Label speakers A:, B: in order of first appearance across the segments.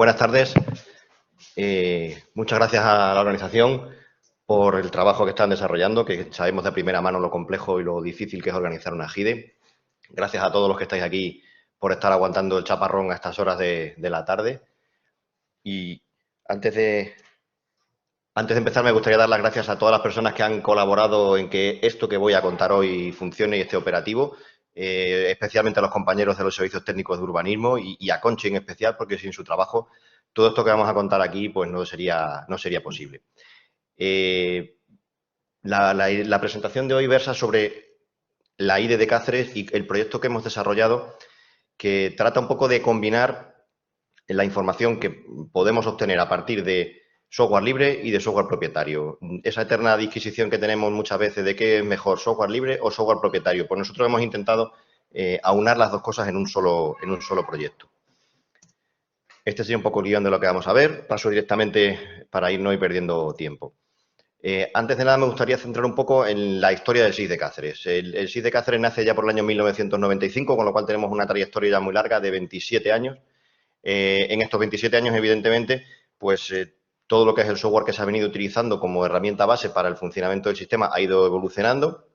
A: Buenas tardes. Muchas gracias a la organización por el trabajo que están desarrollando, que sabemos de primera mano lo complejo y lo difícil que es organizar una GIDE. Gracias a todos los que estáis aquí por estar aguantando el chaparrón a estas horas de la tarde. Y antes de empezar, me gustaría dar las gracias a todas las personas que han colaborado en que esto que voy a contar hoy funcione y esté operativo, especialmente a los compañeros de los servicios técnicos de urbanismo y a Conchi en especial, porque sin su trabajo todo esto que vamos a contar aquí pues no sería posible. La presentación de hoy versa sobre la IDE de Cáceres y el proyecto que hemos desarrollado, que trata un poco de combinar la información que podemos obtener a partir de software libre y de software propietario. Esa eterna disquisición que tenemos muchas veces de qué es mejor, software libre o software propietario. Pues nosotros hemos intentado aunar las dos cosas en un solo proyecto. Este sería un poco el guión de lo que vamos a ver. Paso directamente para ir no ir perdiendo tiempo. Antes de nada, me gustaría centrar un poco en la historia del SIG de Cáceres. El SIG de Cáceres nace ya por el año 1995, con lo cual tenemos una trayectoria ya muy larga de 27 años. En estos 27 años, evidentemente, pues todo lo que es el software que se ha venido utilizando como herramienta base para el funcionamiento del sistema ha ido evolucionando,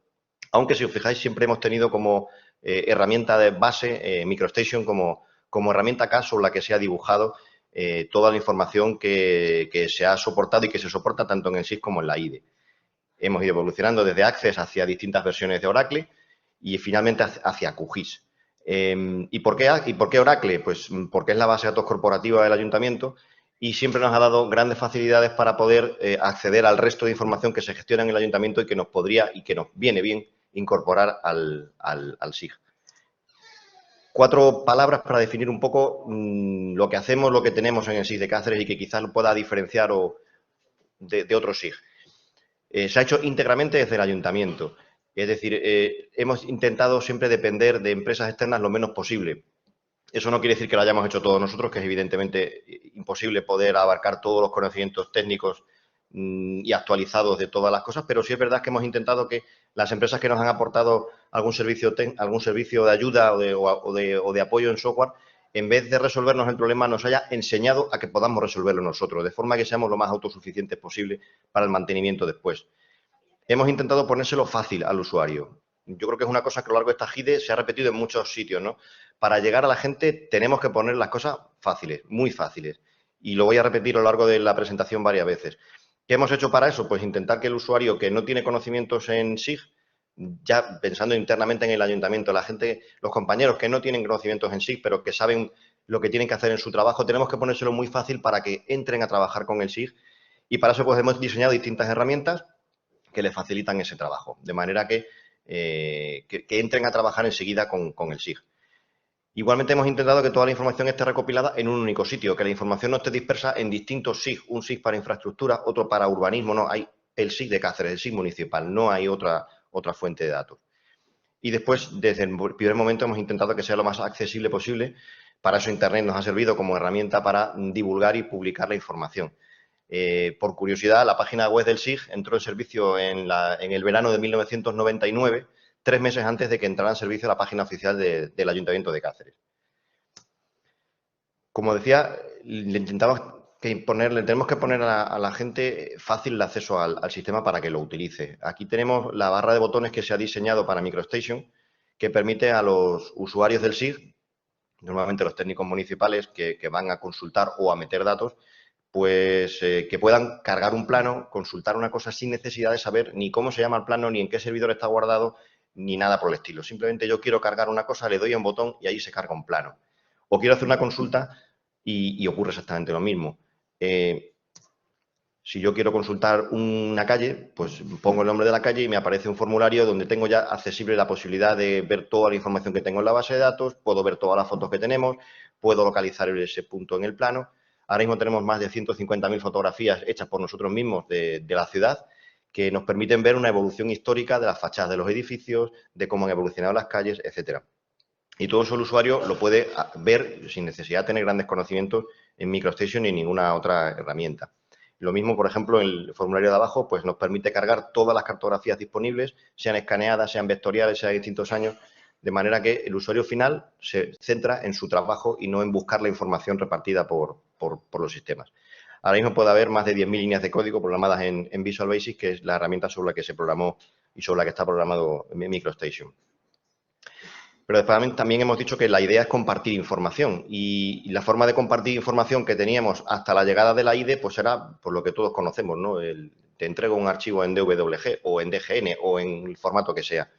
A: aunque si os fijáis siempre hemos tenido como herramienta de base MicroStation como herramienta CAD sobre la que se ha dibujado toda la información que se ha soportado y que se soporta tanto en el SIG como en la IDE. Hemos ido evolucionando desde Access hacia distintas versiones de Oracle y finalmente hacia QGIS. ¿Y por qué Oracle? Pues porque es la base de datos corporativa del ayuntamiento y siempre nos ha dado grandes facilidades para poder acceder al resto de información que se gestiona en el ayuntamiento y que nos podría y que nos viene bien incorporar al SIG. 4 palabras para definir un poco lo que hacemos, lo que tenemos en el SIG de Cáceres y que quizás lo pueda diferenciar de otros SIG. Se ha hecho íntegramente desde el ayuntamiento. Es decir, hemos intentado siempre depender de empresas externas lo menos posible. Eso no quiere decir que lo hayamos hecho todos nosotros, que es evidentemente imposible poder abarcar todos los conocimientos técnicos y actualizados de todas las cosas, pero sí es verdad que hemos intentado que las empresas que nos han aportado algún servicio de ayuda o de apoyo en software, en vez de resolvernos el problema, nos haya enseñado a que podamos resolverlo nosotros, de forma que seamos lo más autosuficientes posible para el mantenimiento después. Hemos intentado ponérselo fácil al usuario. Yo creo que es una cosa que a lo largo de esta GIDE se ha repetido en muchos sitios, ¿no? Para llegar a la gente tenemos que poner las cosas fáciles, muy fáciles. Y lo voy a repetir a lo largo de la presentación varias veces. ¿Qué hemos hecho para eso? Pues intentar que el usuario que no tiene conocimientos en SIG, ya pensando internamente en el ayuntamiento, la gente, los compañeros que no tienen conocimientos en SIG, pero que saben lo que tienen que hacer en su trabajo, tenemos que ponérselo muy fácil para que entren a trabajar con el SIG. Y para eso pues hemos diseñado distintas herramientas que le facilitan ese trabajo, de manera que entren a trabajar enseguida con el SIG. Igualmente hemos intentado que toda la información esté recopilada en un único sitio, que la información no esté dispersa en distintos SIG, un SIG para infraestructura, otro para urbanismo, no, hay el SIG de Cáceres, el SIG municipal, no hay otra fuente de datos. Y después, desde el primer momento, hemos intentado que sea lo más accesible posible. Para eso Internet nos ha servido como herramienta para divulgar y publicar la información. Por curiosidad, la página web del SIG entró en servicio en el verano de 1999, 3 meses antes de que entrara en servicio la página oficial del Ayuntamiento de Cáceres. Como decía, tenemos que poner a la gente fácil el acceso al sistema para que lo utilice. Aquí tenemos la barra de botones que se ha diseñado para MicroStation, que permite a los usuarios del SIG, normalmente los técnicos municipales que van a consultar o a meter datos, pues que puedan cargar un plano, consultar una cosa sin necesidad de saber ni cómo se llama el plano, ni en qué servidor está guardado, ni nada por el estilo. Simplemente yo quiero cargar una cosa, le doy a un botón y ahí se carga un plano. O quiero hacer una consulta y ocurre exactamente lo mismo. Si yo quiero consultar una calle, pues pongo el nombre de la calle y me aparece un formulario donde tengo ya accesible la posibilidad de ver toda la información que tengo en la base de datos, puedo ver todas las fotos que tenemos, puedo localizar ese punto en el plano. Ahora mismo tenemos más de 150.000 fotografías hechas por nosotros mismos de la ciudad que nos permiten ver una evolución histórica de las fachadas de los edificios, de cómo han evolucionado las calles, etcétera. Y todo eso el usuario lo puede ver sin necesidad de tener grandes conocimientos en MicroStation ni en ninguna otra herramienta. Lo mismo, por ejemplo, en el formulario de abajo, pues nos permite cargar todas las cartografías disponibles, sean escaneadas, sean vectoriales, sean de distintos años, de manera que el usuario final se centra en su trabajo y no en buscar la información repartida por por los sistemas. Ahora mismo puede haber más de 10.000 líneas de código programadas en Visual Basic, que es la herramienta sobre la que se programó y sobre la que está programado MicroStation. Pero después también hemos dicho que la idea es compartir información y la forma de compartir información que teníamos hasta la llegada de la IDE, pues era por lo que todos conocemos, ¿no? Te entrego un archivo en DWG o en DGN o en el formato que sea.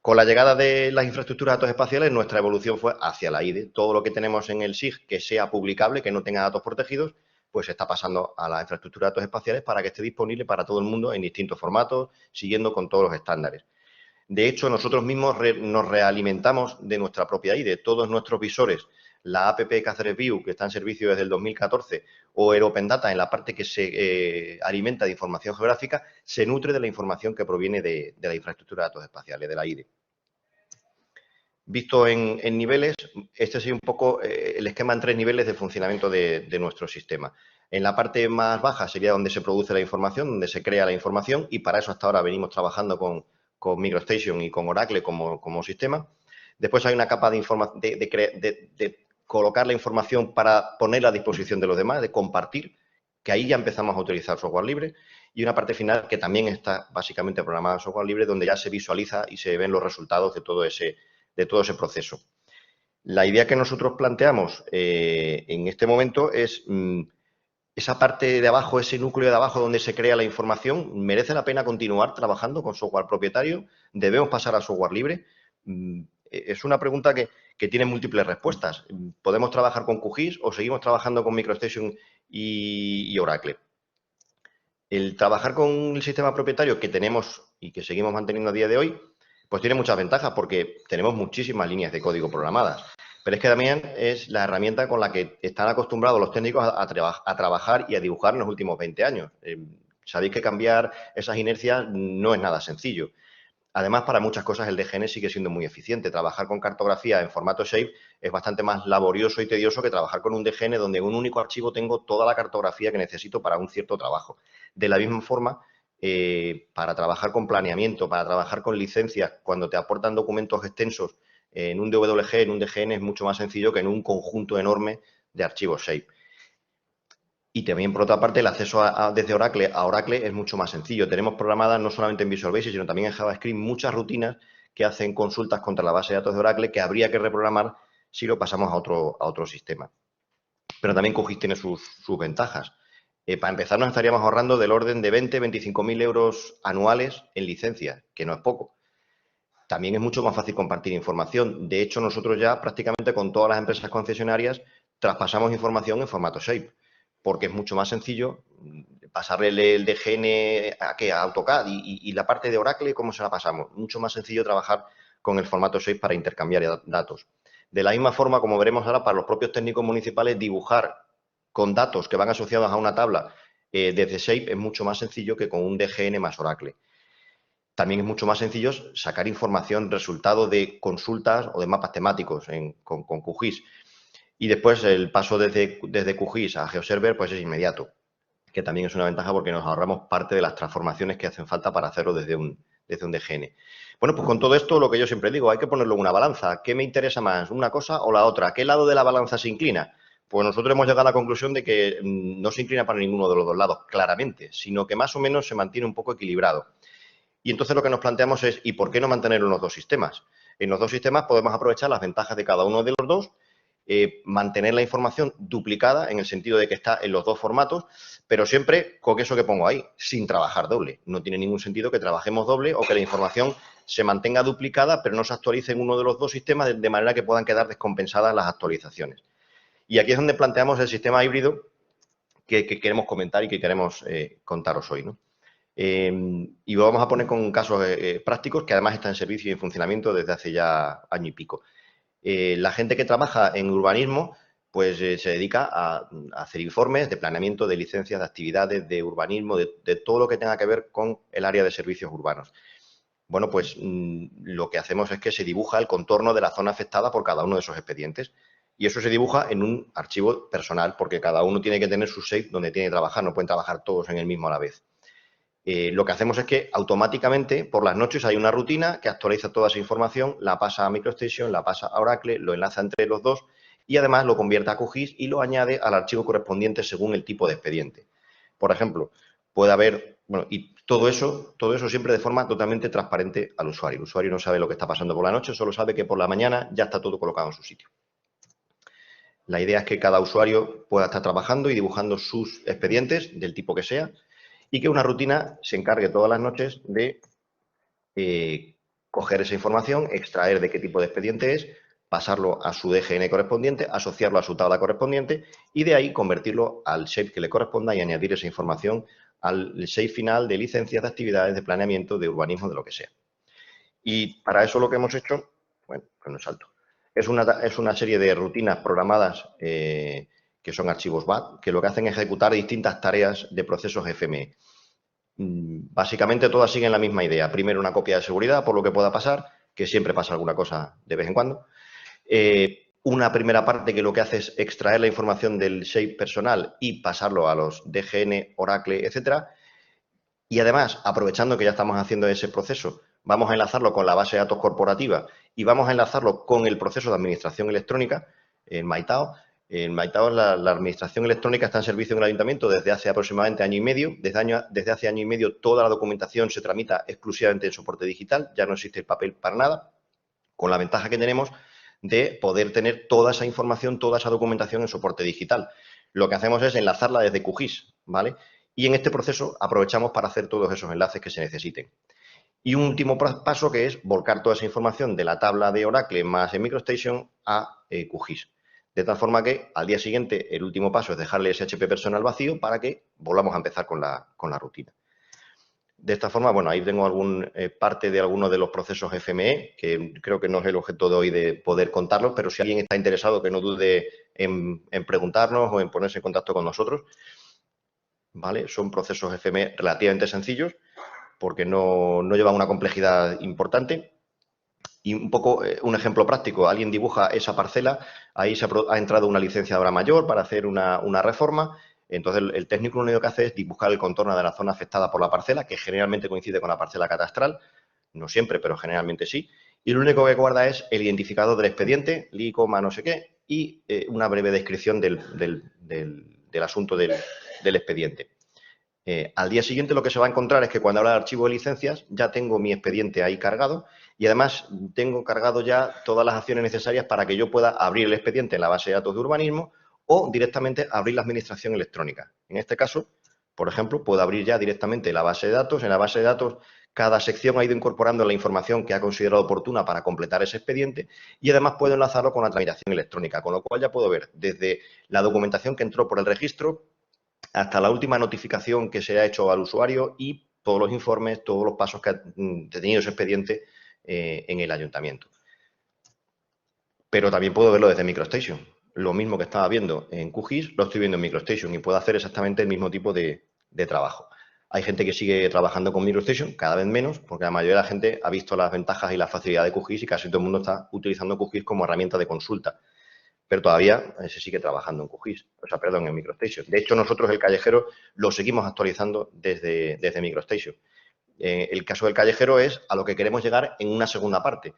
A: Con la llegada de las infraestructuras de datos espaciales, nuestra evolución fue hacia la IDE. Todo lo que tenemos en el SIG que sea publicable, que no tenga datos protegidos, pues está pasando a la infraestructura de datos espaciales para que esté disponible para todo el mundo en distintos formatos, siguiendo con todos los estándares. De hecho, nosotros mismos nos realimentamos de nuestra propia IDE. Todos nuestros visores, la app Cáceres View, que está en servicio desde el 2014, o el Open Data, en la parte que se alimenta de información geográfica, se nutre de la información que proviene de la infraestructura de datos espaciales, de la IDE. Visto en niveles, este sería un poco el esquema en 3 niveles de funcionamiento de nuestro sistema. En la parte más baja sería donde se produce la información, donde se crea la información, y para eso hasta ahora venimos trabajando con MicroStation y con Oracle como sistema. Después hay una capa de colocar la información para ponerla a disposición de los demás, de compartir, que ahí ya empezamos a utilizar software libre, y una parte final que también está básicamente programada en software libre, donde ya se visualiza y se ven los resultados de todo ese proceso. La idea que nosotros planteamos en este momento es esa parte de abajo, ese núcleo de abajo donde se crea la información, ¿merece la pena continuar trabajando con software propietario? ¿Debemos pasar a software libre? Es una pregunta que tiene múltiples respuestas. ¿Podemos trabajar con QGIS o seguimos trabajando con MicroStation y Oracle? El trabajar con el sistema propietario que tenemos y que seguimos manteniendo a día de hoy, pues tiene muchas ventajas porque tenemos muchísimas líneas de código programadas. Pero es que también es la herramienta con la que están acostumbrados los técnicos a trabajar y a dibujar en los últimos 20 años. Sabéis que cambiar esas inercias no es nada sencillo. Además, para muchas cosas el DGN sigue siendo muy eficiente. Trabajar con cartografía en formato Shape es bastante más laborioso y tedioso que trabajar con un DGN donde en un único archivo tengo toda la cartografía que necesito para un cierto trabajo. De la misma forma, para trabajar con planeamiento, para trabajar con licencias, cuando te aportan documentos extensos en un DWG, en un DGN, es mucho más sencillo que en un conjunto enorme de archivos Shape. Y también, por otra parte, el acceso desde Oracle a Oracle es mucho más sencillo. Tenemos programadas no solamente en Visual Basic, sino también en JavaScript muchas rutinas que hacen consultas contra la base de datos de Oracle que habría que reprogramar si lo pasamos a otro sistema. Pero también QGIS tiene sus ventajas. Para empezar, nos estaríamos ahorrando del orden de 20-25.000 euros anuales en licencias, que no es poco. También es mucho más fácil compartir información. De hecho, nosotros ya prácticamente con todas las empresas concesionarias traspasamos información en formato Shape, porque es mucho más sencillo pasarle el DGN a AutoCAD y la parte de Oracle, ¿cómo se la pasamos? Mucho más sencillo trabajar con el formato Shape para intercambiar datos. De la misma forma, como veremos ahora, para los propios técnicos municipales, dibujar con datos que van asociados a una tabla desde Shape es mucho más sencillo que con un DGN más Oracle. También es mucho más sencillo sacar información, resultado de consultas o de mapas temáticos con QGIS. Y después el paso desde QGIS a GeoServer pues es inmediato, que también es una ventaja porque nos ahorramos parte de las transformaciones que hacen falta para hacerlo desde un DGN. Bueno, pues con todo esto, lo que yo siempre digo, hay que ponerlo en una balanza. ¿Qué me interesa más, una cosa o la otra? ¿A qué lado de la balanza se inclina? Pues nosotros hemos llegado a la conclusión de que no se inclina para ninguno de los dos lados, claramente, sino que más o menos se mantiene un poco equilibrado. Y entonces lo que nos planteamos es, ¿y por qué no mantenerlo en los dos sistemas? En los dos sistemas podemos aprovechar las ventajas de cada uno de los dos, mantener la información duplicada en el sentido de que está en los dos formatos, pero siempre con eso que pongo ahí, sin trabajar doble. No tiene ningún sentido que trabajemos doble o que la información se mantenga duplicada, pero no se actualice en uno de los dos sistemas de manera que puedan quedar descompensadas las actualizaciones. Y aquí es donde planteamos el sistema híbrido que queremos comentar y que queremos contaros hoy, ¿no? Y lo vamos a poner con casos prácticos que además están en servicio y en funcionamiento desde hace ya año y pico. La gente que trabaja en urbanismo pues se dedica a hacer informes de planeamiento, de licencias, de actividades, de urbanismo, de todo lo que tenga que ver con el área de servicios urbanos. Bueno, pues lo que hacemos es que se dibuja el contorno de la zona afectada por cada uno de esos expedientes. Y eso se dibuja en un archivo personal, porque cada uno tiene que tener su shape donde tiene que trabajar, no pueden trabajar todos en el mismo a la vez. Lo que hacemos es que automáticamente por las noches hay una rutina que actualiza toda esa información, la pasa a MicroStation, la pasa a Oracle, lo enlaza entre los dos y además lo convierte a QGIS y lo añade al archivo correspondiente según el tipo de expediente. Por ejemplo, puede haber, bueno, y todo eso siempre de forma totalmente transparente al usuario. El usuario no sabe lo que está pasando por la noche, solo sabe que por la mañana ya está todo colocado en su sitio. La idea es que cada usuario pueda estar trabajando y dibujando sus expedientes del tipo que sea y que una rutina se encargue todas las noches de coger esa información, extraer de qué tipo de expediente es, pasarlo a su DGN correspondiente, asociarlo a su tabla correspondiente y de ahí convertirlo al shape que le corresponda y añadir esa información al shape final de licencias, de actividades, de planeamiento, de urbanismo, de lo que sea. Y para eso lo que hemos hecho, bueno, pues no salto, es una serie de rutinas programadas que son archivos BAT, que lo que hacen es ejecutar distintas tareas de procesos FME. Básicamente todas siguen la misma idea. Primero una copia de seguridad por lo que pueda pasar, que siempre pasa alguna cosa de vez en cuando. Una primera parte que lo que hace es extraer la información del shape personal y pasarlo a los DGN, Oracle, etcétera. Y además, aprovechando que ya estamos haciendo ese proceso, vamos a enlazarlo con la base de datos corporativa y vamos a enlazarlo con el proceso de administración electrónica, el Maitao. En Maitao, la administración electrónica está en servicio en el ayuntamiento desde hace aproximadamente año y medio. Desde hace año y medio toda la documentación se tramita exclusivamente en soporte digital, ya no existe el papel para nada, con la ventaja que tenemos de poder tener toda esa información, toda esa documentación en soporte digital. Lo que hacemos es enlazarla desde QGIS, ¿vale? Y en este proceso aprovechamos para hacer todos esos enlaces que se necesiten. Y un último paso que es volcar toda esa información de la tabla de Oracle más en MicroStation a QGIS. De tal forma que al día siguiente el último paso es dejarle ese HP personal vacío para que volvamos a empezar con la rutina. De esta forma, bueno, ahí tengo parte de algunos de los procesos FME, que creo que no es el objeto de hoy de poder contarlos, pero si alguien está interesado, que no dude en preguntarnos o en ponerse en contacto con nosotros. ¿Vale? Son procesos FME relativamente sencillos, porque no llevan una complejidad importante. Y un poco un ejemplo práctico, alguien dibuja esa parcela, ahí ha entrado una licenciadora mayor para hacer una reforma, entonces el técnico lo único que hace es dibujar el contorno de la zona afectada por la parcela, que generalmente coincide con la parcela catastral, no siempre, pero generalmente sí, y lo único que guarda es el identificador del expediente, li, no sé qué, y una breve descripción del asunto del expediente. Al día siguiente lo que se va a encontrar es que cuando habla de archivo de licencias ya tengo mi expediente ahí cargado y además tengo cargado ya todas las acciones necesarias para que yo pueda abrir el expediente en la base de datos de urbanismo o directamente abrir la administración electrónica. En este caso, por ejemplo, puedo abrir ya directamente la base de datos. En la base de datos cada sección ha ido incorporando la información que ha considerado oportuna para completar ese expediente y además puedo enlazarlo con la tramitación electrónica, con lo cual ya puedo ver desde la documentación que entró por el registro hasta la última notificación que se ha hecho al usuario y todos los informes, todos los pasos que ha tenido ese expediente en el ayuntamiento. Pero también puedo verlo desde MicroStation. Lo mismo que estaba viendo en QGIS, lo estoy viendo en MicroStation y puedo hacer exactamente el mismo tipo de trabajo. Hay gente que sigue trabajando con MicroStation, cada vez menos, porque la mayoría de la gente ha visto las ventajas y la facilidad de QGIS y casi todo el mundo está utilizando QGIS como herramienta de consulta. Pero todavía se sigue trabajando en QGIS, en MicroStation. De hecho, nosotros el callejero lo seguimos actualizando desde MicroStation. El caso del callejero es a lo que queremos llegar en una segunda parte.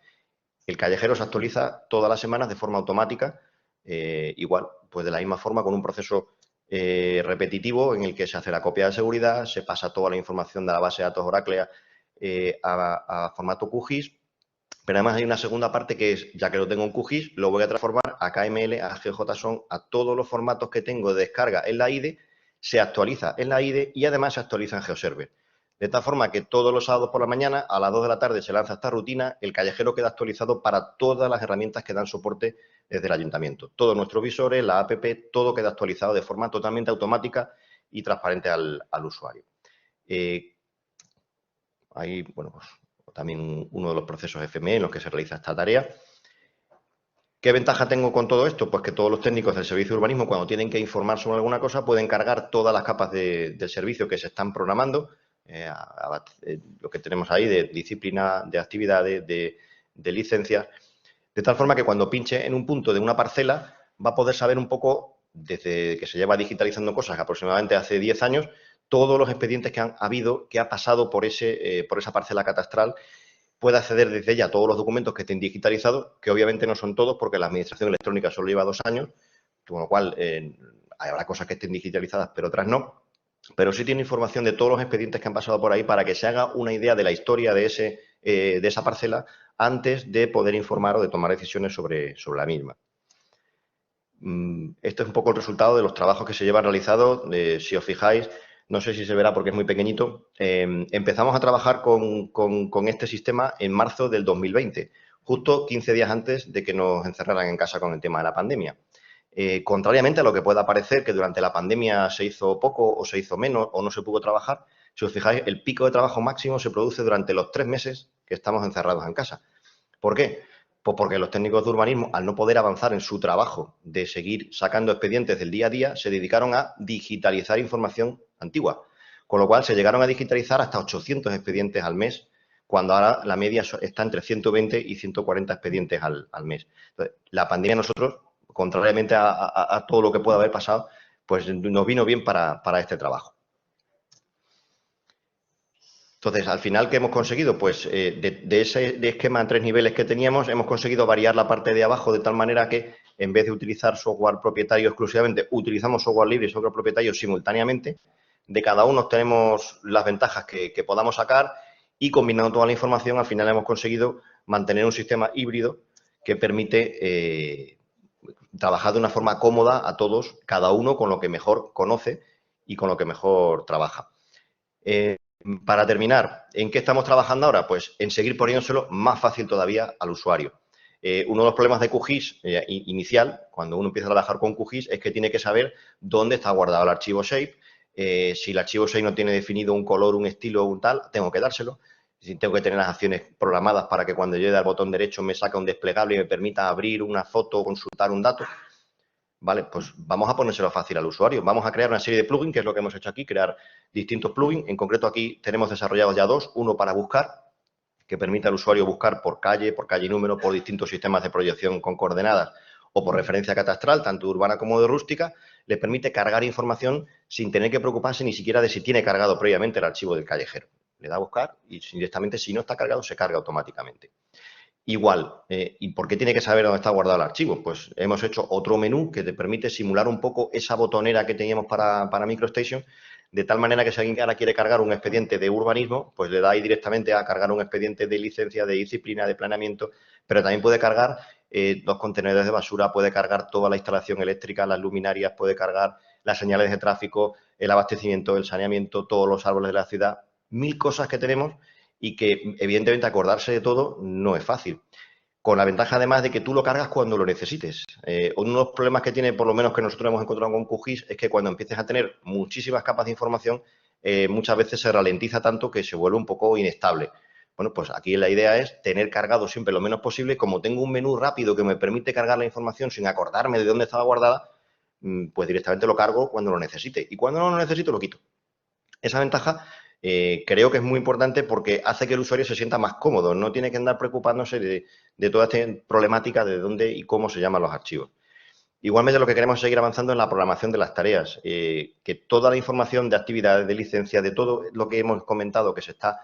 A: El callejero se actualiza todas las semanas de forma automática, igual, pues de la misma forma con un proceso repetitivo en el que se hace la copia de seguridad, se pasa toda la información de la base de datos Oracle a formato QGIS. Pero además hay una segunda parte que es, ya que lo tengo en QGIS, lo voy a transformar a KML, a GJSON, a todos los formatos que tengo de descarga en la IDE, se actualiza en la IDE y además se actualiza en GeoServer. De tal forma que todos los sábados por la mañana, a las 2 de la tarde, se lanza esta rutina, el callejero queda actualizado para todas las herramientas que dan soporte desde el ayuntamiento. Todos nuestros visores, la app, todo queda actualizado de forma totalmente automática y transparente al usuario. Ahí, bueno, pues también uno de los procesos FME en los que se realiza esta tarea. ¿Qué ventaja tengo con todo esto? Pues que todos los técnicos del servicio de urbanismo, cuando tienen que informar sobre alguna cosa, pueden cargar todas las capas del servicio que se están programando, lo que tenemos ahí de disciplina, de actividades, de licencias, de tal forma que cuando pinche en un punto de una parcela va a poder saber un poco, desde que se lleva digitalizando cosas aproximadamente hace 10 años, todos los expedientes que han habido, que ha pasado por esa parcela catastral puede acceder desde ella a todos los documentos que estén digitalizados, que obviamente no son todos porque la administración electrónica solo lleva 2 años, con lo cual habrá cosas que estén digitalizadas, pero otras no. Pero sí tiene información de todos los expedientes que han pasado por ahí para que se haga una idea de la historia de esa parcela antes de poder informar o de tomar decisiones sobre la misma. Esto es un poco el resultado de los trabajos que se llevan realizados. Si os fijáis, no sé si se verá porque es muy pequeñito, empezamos a trabajar con este sistema en marzo del 2020, justo 15 días antes de que nos encerraran en casa con el tema de la pandemia. Contrariamente a lo que pueda parecer que durante la pandemia se hizo poco o se hizo menos o no se pudo trabajar, si os fijáis, el pico de trabajo máximo se produce durante los 3 meses que estamos encerrados en casa. ¿Por qué? Pues porque los técnicos de urbanismo, al no poder avanzar en su trabajo de seguir sacando expedientes del día a día, se dedicaron a digitalizar información antigua. Con lo cual, se llegaron a digitalizar hasta 800 expedientes al mes, cuando ahora la media está entre 120 y 140 expedientes al mes. Entonces, la pandemia nosotros, contrariamente a todo lo que pueda haber pasado, pues nos vino bien para este trabajo. Entonces, al final, ¿qué hemos conseguido? Pues de ese esquema en 3 niveles que teníamos, hemos conseguido variar la parte de abajo de tal manera que, en vez de utilizar software propietario exclusivamente, utilizamos software libre y software propietario simultáneamente. De cada uno tenemos las ventajas que podamos sacar y, combinando toda la información, al final hemos conseguido mantener un sistema híbrido que permite trabajar de una forma cómoda a todos, cada uno con lo que mejor conoce y con lo que mejor trabaja. Para terminar, ¿en qué estamos trabajando ahora? Pues en seguir poniéndoselo más fácil todavía al usuario. Uno de los problemas de QGIS inicial, cuando uno empieza a trabajar con QGIS, es que tiene que saber dónde está guardado el archivo shape. Si el archivo shape no tiene definido un color, un estilo o un tal, tengo que dárselo. Si tengo que tener las acciones programadas para que cuando yo dé al botón derecho me saque un desplegable y me permita abrir una foto o consultar un dato. Vale, pues vamos a ponérselo fácil al usuario. Vamos a crear una serie de plugins, que es lo que hemos hecho aquí, crear distintos plugins. En concreto, aquí tenemos desarrollados ya 2. Uno para buscar, que permite al usuario buscar por calle y número, por distintos sistemas de proyección con coordenadas o por referencia catastral, tanto urbana como de rústica. Le permite cargar información sin tener que preocuparse ni siquiera de si tiene cargado previamente el archivo del callejero. Le da a buscar y directamente, si no está cargado, se carga automáticamente. Igual, ¿y por qué tiene que saber dónde está guardado el archivo? Pues hemos hecho otro menú que te permite simular un poco esa botonera que teníamos para MicroStation, de tal manera que si alguien ahora quiere cargar un expediente de urbanismo, pues le da ahí directamente a cargar un expediente de licencia, de disciplina, de planeamiento, pero también puede cargar 2 contenedores de basura, puede cargar toda la instalación eléctrica, las luminarias, puede cargar las señales de tráfico, el abastecimiento, el saneamiento, todos los árboles de la ciudad, 1000 cosas que tenemos y que, evidentemente, acordarse de todo no es fácil. Con la ventaja, además, de que tú lo cargas cuando lo necesites. Uno de los problemas que tiene, por lo menos que nosotros hemos encontrado con QGIS, es que cuando empieces a tener muchísimas capas de información, muchas veces se ralentiza tanto que se vuelve un poco inestable. Bueno, pues aquí la idea es tener cargado siempre lo menos posible. Como tengo un menú rápido que me permite cargar la información sin acordarme de dónde estaba guardada, pues directamente lo cargo cuando lo necesite. Y cuando no lo necesito, lo quito. Esa ventaja creo que es muy importante porque hace que el usuario se sienta más cómodo, no tiene que andar preocupándose de toda esta problemática de dónde y cómo se llaman los archivos. Igualmente, lo que queremos es seguir avanzando en la programación de las tareas, que toda la información de actividades, de licencia, de todo lo que hemos comentado que se está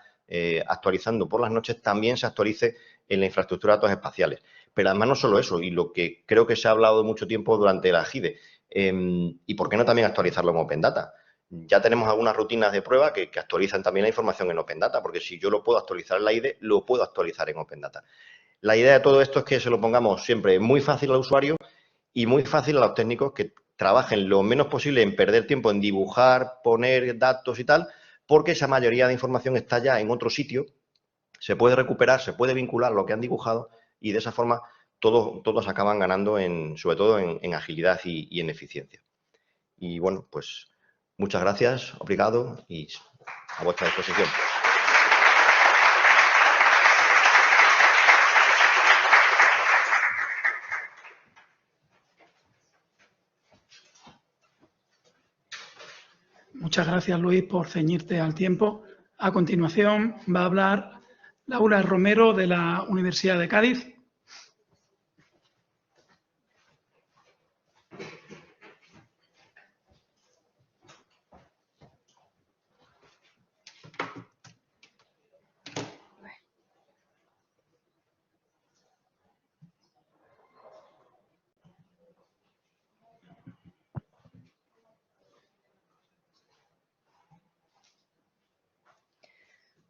A: actualizando por las noches, también se actualice en la infraestructura de datos espaciales. Pero además no solo eso, y lo que creo que se ha hablado mucho tiempo durante la GIDE, y por qué no también actualizarlo en Open Data. Ya tenemos algunas rutinas de prueba que actualizan también la información en Open Data, porque si yo lo puedo actualizar en la IDE, lo puedo actualizar en Open Data. La idea de todo esto es que se lo pongamos siempre muy fácil al usuario y muy fácil a los técnicos, que trabajen lo menos posible en perder tiempo en dibujar, poner datos y tal, porque esa mayoría de información está ya en otro sitio, se puede recuperar, se puede vincular lo que han dibujado y de esa forma todos acaban ganando, sobre todo en agilidad y en eficiencia. Y bueno, pues muchas gracias, obrigado y a vuestra disposición.
B: Muchas gracias, Luis, por ceñirte al tiempo. A continuación va a hablar Laura Romero, de la Universidad de Cádiz.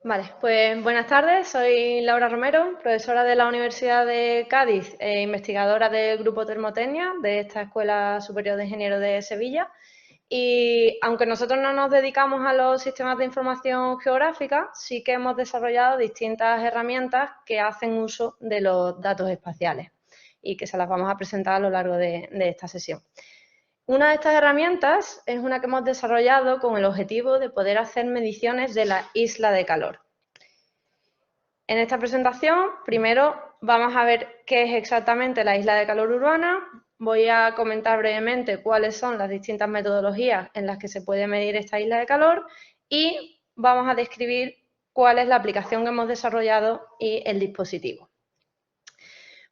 C: Vale, pues buenas tardes, soy Laura Romero, profesora de la Universidad de Cádiz e investigadora del Grupo Termotecnia de esta Escuela Superior de Ingenieros de Sevilla. Y aunque nosotros no nos dedicamos a los sistemas de información geográfica, sí que hemos desarrollado distintas herramientas que hacen uso de los datos espaciales y que se las vamos a presentar a lo largo de esta sesión. Una de estas herramientas es una que hemos desarrollado con el objetivo de poder hacer mediciones de la isla de calor. En esta presentación, primero vamos a ver qué es exactamente la isla de calor urbana. Voy a comentar brevemente cuáles son las distintas metodologías en las que se puede medir esta isla de calor y vamos a describir cuál es la aplicación que hemos desarrollado y el dispositivo.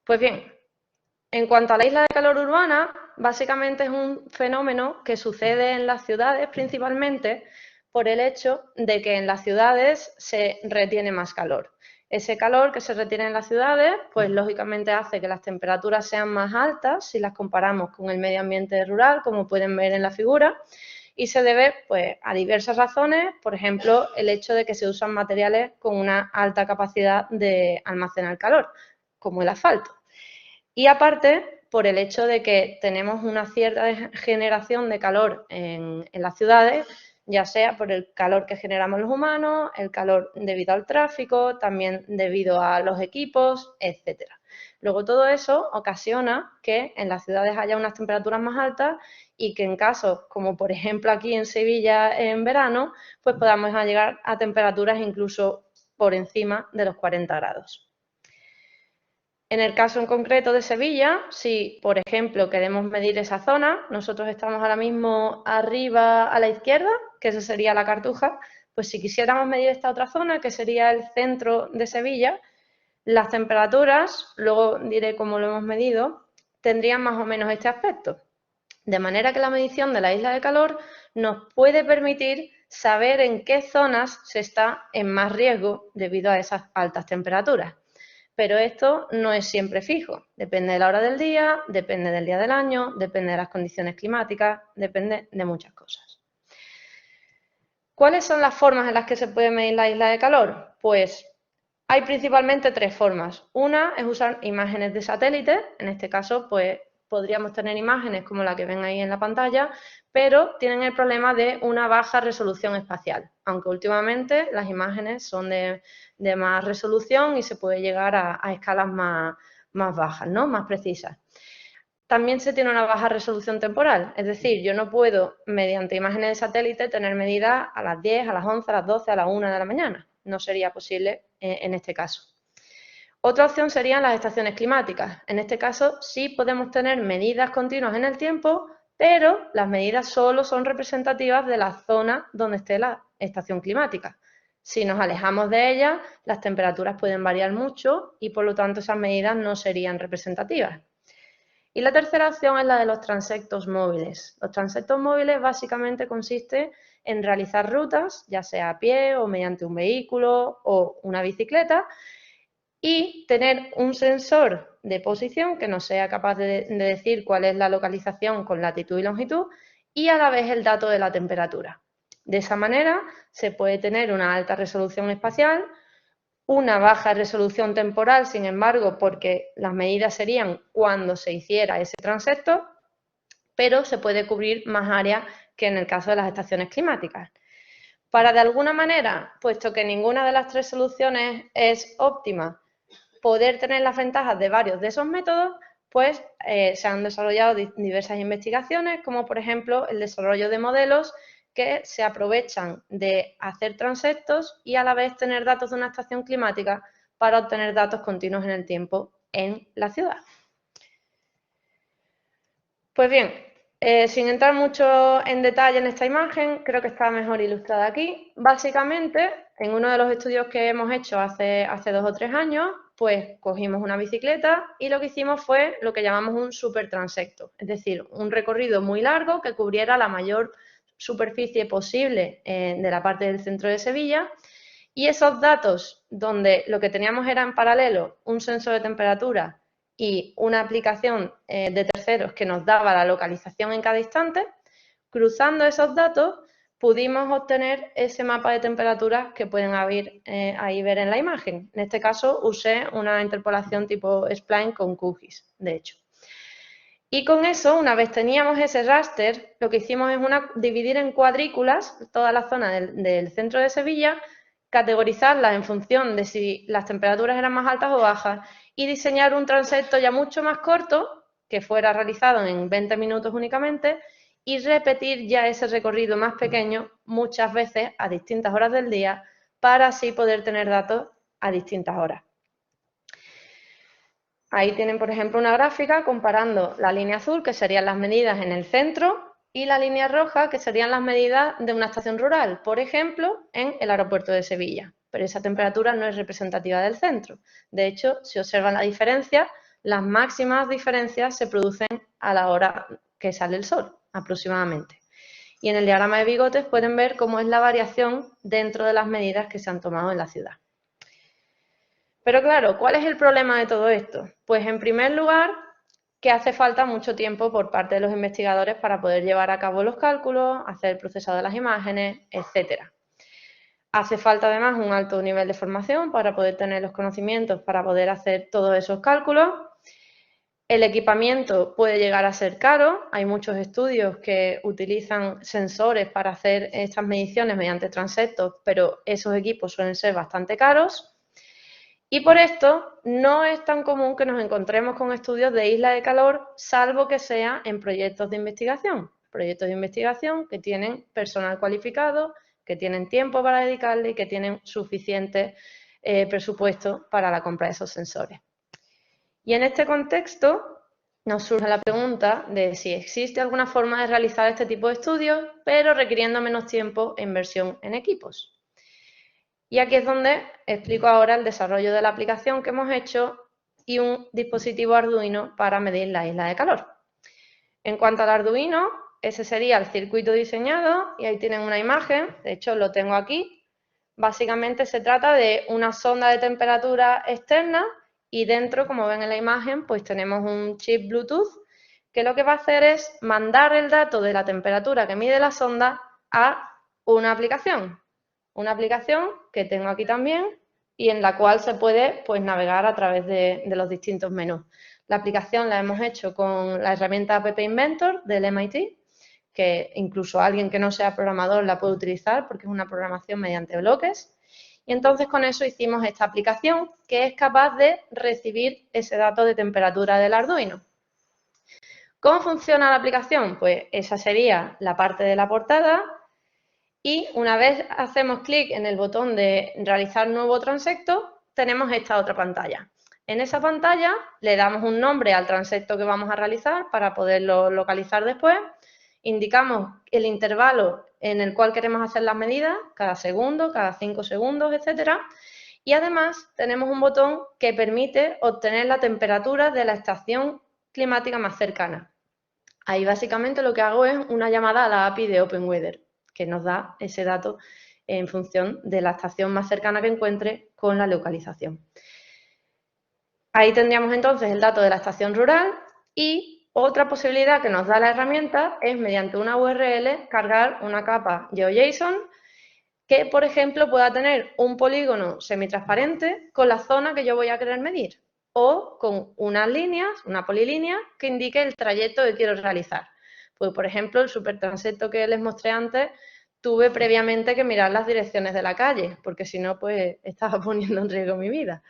C: Pues bien, en cuanto a la isla de calor urbana, básicamente es un fenómeno que sucede en las ciudades principalmente por el hecho de que en las ciudades se retiene más calor. Ese calor que se retiene en las ciudades, pues lógicamente hace que las temperaturas sean más altas si las comparamos con el medio ambiente rural, como pueden ver en la figura, y se debe pues, a diversas razones, por ejemplo, el hecho de que se usan materiales con una alta capacidad de almacenar calor, como el asfalto. Y aparte, por el hecho de que tenemos una cierta generación de calor en las ciudades, ya sea por el calor que generamos los humanos, el calor debido al tráfico, también debido a los equipos, etcétera. Luego todo eso ocasiona que en las ciudades haya unas temperaturas más altas y que en casos como por ejemplo aquí en Sevilla en verano, pues podamos llegar a temperaturas incluso por encima de los 40 grados. En el caso en concreto de Sevilla, si por ejemplo queremos medir esa zona, nosotros estamos ahora mismo arriba a la izquierda, que esa sería la Cartuja, pues si quisiéramos medir esta otra zona, que sería el centro de Sevilla, las temperaturas, luego diré cómo lo hemos medido, tendrían más o menos este aspecto. De manera que la medición de la isla de calor nos puede permitir saber en qué zonas se está en más riesgo debido a esas altas temperaturas. Pero esto no es siempre fijo, depende de la hora del día, depende del día del año, depende de las condiciones climáticas, depende de muchas cosas. ¿Cuáles son las formas en las que se puede medir la isla de calor? Pues hay principalmente tres formas. Una es usar imágenes de satélite, en este caso pues podríamos tener imágenes como la que ven ahí en la pantalla, pero tienen el problema de una baja resolución espacial, aunque últimamente las imágenes son de más resolución y se puede llegar a escalas más bajas, ¿no? Más precisas. También se tiene una baja resolución temporal, es decir, yo no puedo, mediante imágenes de satélite, tener medidas a las 10, a las 11, a las 12, a las 1 de la mañana. No sería posible en este caso. Otra opción serían las estaciones climáticas. En este caso sí podemos tener medidas continuas en el tiempo, pero las medidas solo son representativas de la zona donde esté la estación climática. Si nos alejamos de ella, las temperaturas pueden variar mucho y por lo tanto esas medidas no serían representativas. Y la tercera opción es la de los transectos móviles. Los transectos móviles básicamente consiste en realizar rutas, ya sea a pie o mediante un vehículo o una bicicleta, y tener un sensor de posición que nos sea capaz de decir cuál es la localización con latitud y longitud y a la vez el dato de la temperatura. De esa manera se puede tener una alta resolución espacial, una baja resolución temporal, sin embargo, porque las medidas serían cuando se hiciera ese transecto, pero se puede cubrir más área que en el caso de las estaciones climáticas. Para de alguna manera, puesto que ninguna de las tres soluciones es óptima, poder tener las ventajas de varios de esos métodos, pues se han desarrollado diversas investigaciones, como por ejemplo el desarrollo de modelos que se aprovechan de hacer transectos y a la vez tener datos de una estación climática para obtener datos continuos en el tiempo en la ciudad. Pues bien, sin entrar mucho en detalle en esta imagen, creo que está mejor ilustrada aquí. Básicamente, en uno de los estudios que hemos hecho hace 2 o 3 años, pues cogimos una bicicleta y lo que hicimos fue lo que llamamos un supertransecto, es decir, un recorrido muy largo que cubriera la mayor superficie posible de la parte del centro de Sevilla, y esos datos donde lo que teníamos era en paralelo un sensor de temperatura y una aplicación de terceros que nos daba la localización en cada instante, cruzando esos datos pudimos obtener ese mapa de temperaturas que pueden ahí ver en la imagen. En este caso usé una interpolación tipo spline con QGIS, de hecho. Y con eso, una vez teníamos ese raster, lo que hicimos es dividir en cuadrículas toda la zona del centro de Sevilla, categorizarlas en función de si las temperaturas eran más altas o bajas y diseñar un transecto ya mucho más corto, que fuera realizado en 20 minutos únicamente, y repetir ya ese recorrido más pequeño muchas veces a distintas horas del día para así poder tener datos a distintas horas. Ahí tienen, por ejemplo, una gráfica comparando la línea azul, que serían las medidas en el centro, y la línea roja, que serían las medidas de una estación rural, por ejemplo, en el aeropuerto de Sevilla. Pero esa temperatura no es representativa del centro. De hecho, si observan la diferencia, las máximas diferencias se producen a la hora que sale el sol, aproximadamente. Y en el diagrama de bigotes pueden ver cómo es la variación dentro de las medidas que se han tomado en la ciudad. Pero claro, ¿cuál es el problema de todo esto? Pues en primer lugar, que hace falta mucho tiempo por parte de los investigadores para poder llevar a cabo los cálculos, hacer el procesado de las imágenes, etc. Hace falta además un alto nivel de formación para poder tener los conocimientos para poder hacer todos esos cálculos. El equipamiento puede llegar a ser caro. Hay muchos estudios que utilizan sensores para hacer estas mediciones mediante transectos, pero esos equipos suelen ser bastante caros. Y por esto no es tan común que nos encontremos con estudios de isla de calor, salvo que sea en proyectos de investigación. Proyectos de investigación que tienen personal cualificado, que tienen tiempo para dedicarle y que tienen suficiente presupuesto para la compra de esos sensores. Y en este contexto nos surge la pregunta de si existe alguna forma de realizar este tipo de estudios, pero requiriendo menos tiempo e inversión en equipos. Y aquí es donde explico ahora el desarrollo de la aplicación que hemos hecho y un dispositivo Arduino para medir la isla de calor. En cuanto al Arduino, ese sería el circuito diseñado y ahí tienen una imagen, de hecho lo tengo aquí. Básicamente se trata de una sonda de temperatura externa y dentro, como ven en la imagen, pues tenemos un chip Bluetooth que lo que va a hacer es mandar el dato de la temperatura que mide la sonda a una aplicación. Una aplicación que tengo aquí también y en la cual se puede pues, navegar a través de los distintos menús. La aplicación la hemos hecho con la herramienta App Inventor del MIT, que incluso alguien que no sea programador la puede utilizar porque es una programación mediante bloques. Y entonces con eso hicimos esta aplicación que es capaz de recibir ese dato de temperatura del Arduino. ¿Cómo funciona la aplicación? Pues esa sería la parte de la portada. Y una vez hacemos clic en el botón de realizar nuevo transecto, tenemos esta otra pantalla. En esa pantalla le damos un nombre al transecto que vamos a realizar para poderlo localizar después. Indicamos el intervalo en el cual queremos hacer las medidas, cada segundo, cada 5 segundos, etc. Y además tenemos un botón que permite obtener la temperatura de la estación climática más cercana. Ahí básicamente lo que hago es una llamada a la API de OpenWeather, que nos da ese dato en función de la estación más cercana que encuentre con la localización. Ahí tendríamos entonces el dato de la estación rural y otra posibilidad que nos da la herramienta es mediante una URL cargar una capa GeoJSON que, por ejemplo, pueda tener un polígono semitransparente con la zona que yo voy a querer medir o con unas líneas, una polilínea que indique el trayecto que quiero realizar. Pues, por ejemplo, el supertransecto que les mostré antes, tuve previamente que mirar las direcciones de la calle, porque si no, pues estaba poniendo en riesgo mi vida.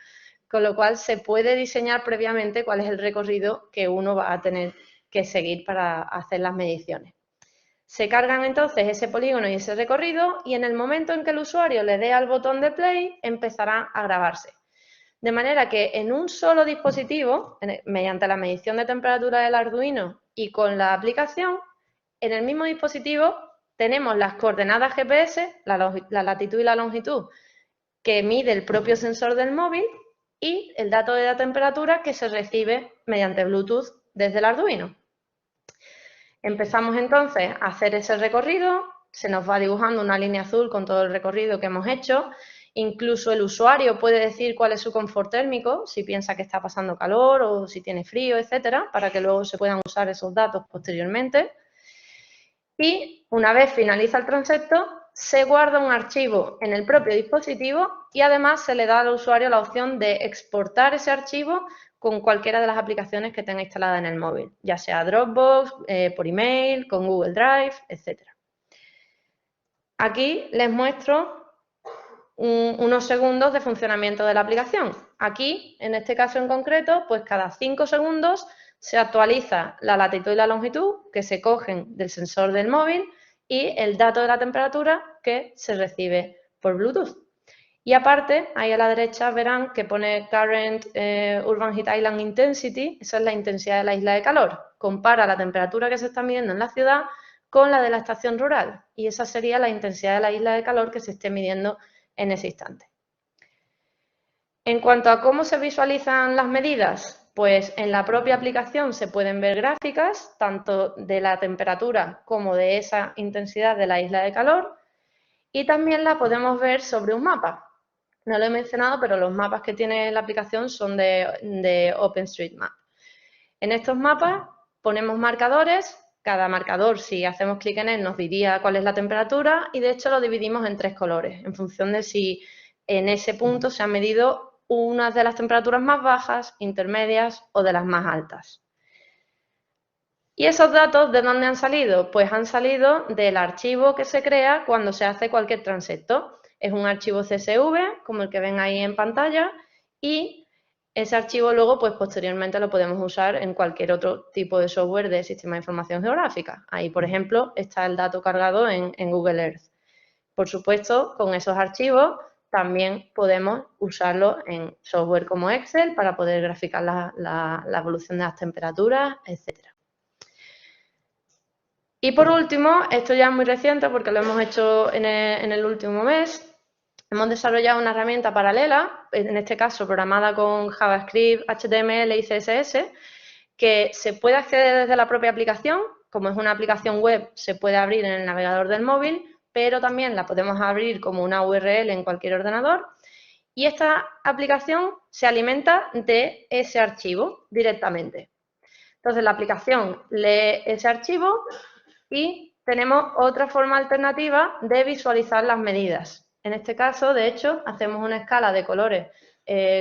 C: Con lo cual, se puede diseñar previamente cuál es el recorrido que uno va a tener que seguir para hacer las mediciones. Se cargan entonces ese polígono y ese recorrido y en el momento en que el usuario le dé al botón de play, empezará a grabarse. De manera que en un solo dispositivo, mediante la medición de temperatura del Arduino y con la aplicación, en el mismo dispositivo tenemos las coordenadas GPS, la latitud y la longitud, que mide el propio sensor del móvil y el dato de la temperatura que se recibe mediante Bluetooth desde el Arduino. Empezamos entonces a hacer ese recorrido, se nos va dibujando una línea azul con todo el recorrido que hemos hecho. Incluso el usuario puede decir cuál es su confort térmico, si piensa que está pasando calor o si tiene frío, etcétera, para que luego se puedan usar esos datos posteriormente. Y una vez finaliza el transecto, se guarda un archivo en el propio dispositivo y además se le da al usuario la opción de exportar ese archivo con cualquiera de las aplicaciones que tenga instalada en el móvil, ya sea Dropbox, por email, con Google Drive, etc. Aquí les muestro unos segundos de funcionamiento de la aplicación. Aquí, en este caso en concreto, pues cada 5 segundos se actualiza la latitud y la longitud que se cogen del sensor del móvil y el dato de la temperatura que se recibe por Bluetooth. Y aparte, ahí a la derecha verán que pone Current Urban Heat Island Intensity, esa es la intensidad de la isla de calor. Compara la temperatura que se está midiendo en la ciudad con la de la estación rural y esa sería la intensidad de la isla de calor que se esté midiendo en ese instante. En cuanto a cómo se visualizan las medidas, pues en la propia aplicación se pueden ver gráficas tanto de la temperatura como de esa intensidad de la isla de calor y también la podemos ver sobre un mapa. No lo he mencionado, pero los mapas que tiene la aplicación son de OpenStreetMap. En estos mapas ponemos marcadores. Cada marcador, si hacemos clic en él, nos diría cuál es la temperatura y de hecho lo dividimos en 3 colores, en función de si en ese punto se han medido unas de las temperaturas más bajas, intermedias o de las más altas. ¿Y esos datos de dónde han salido? Pues han salido del archivo que se crea cuando se hace cualquier transecto. Es un archivo CSV, como el que ven ahí en pantalla, y ese archivo luego, pues posteriormente lo podemos usar en cualquier otro tipo de software de sistema de información geográfica. Ahí, por ejemplo, está el dato cargado en Google Earth. Por supuesto, con esos archivos también podemos usarlo en software como Excel para poder graficar la evolución de las temperaturas, etc. Y por último, esto ya es muy reciente porque lo hemos hecho en el último mes. Hemos desarrollado una herramienta paralela, en este caso programada con JavaScript, HTML y CSS, que se puede acceder desde la propia aplicación. Como es una aplicación web, se puede abrir en el navegador del móvil, pero también la podemos abrir como una URL en cualquier ordenador. Y esta aplicación se alimenta de ese archivo directamente. Entonces, la aplicación lee ese archivo y tenemos otra forma alternativa de visualizar las medidas. En este caso, de hecho, hacemos una escala de colores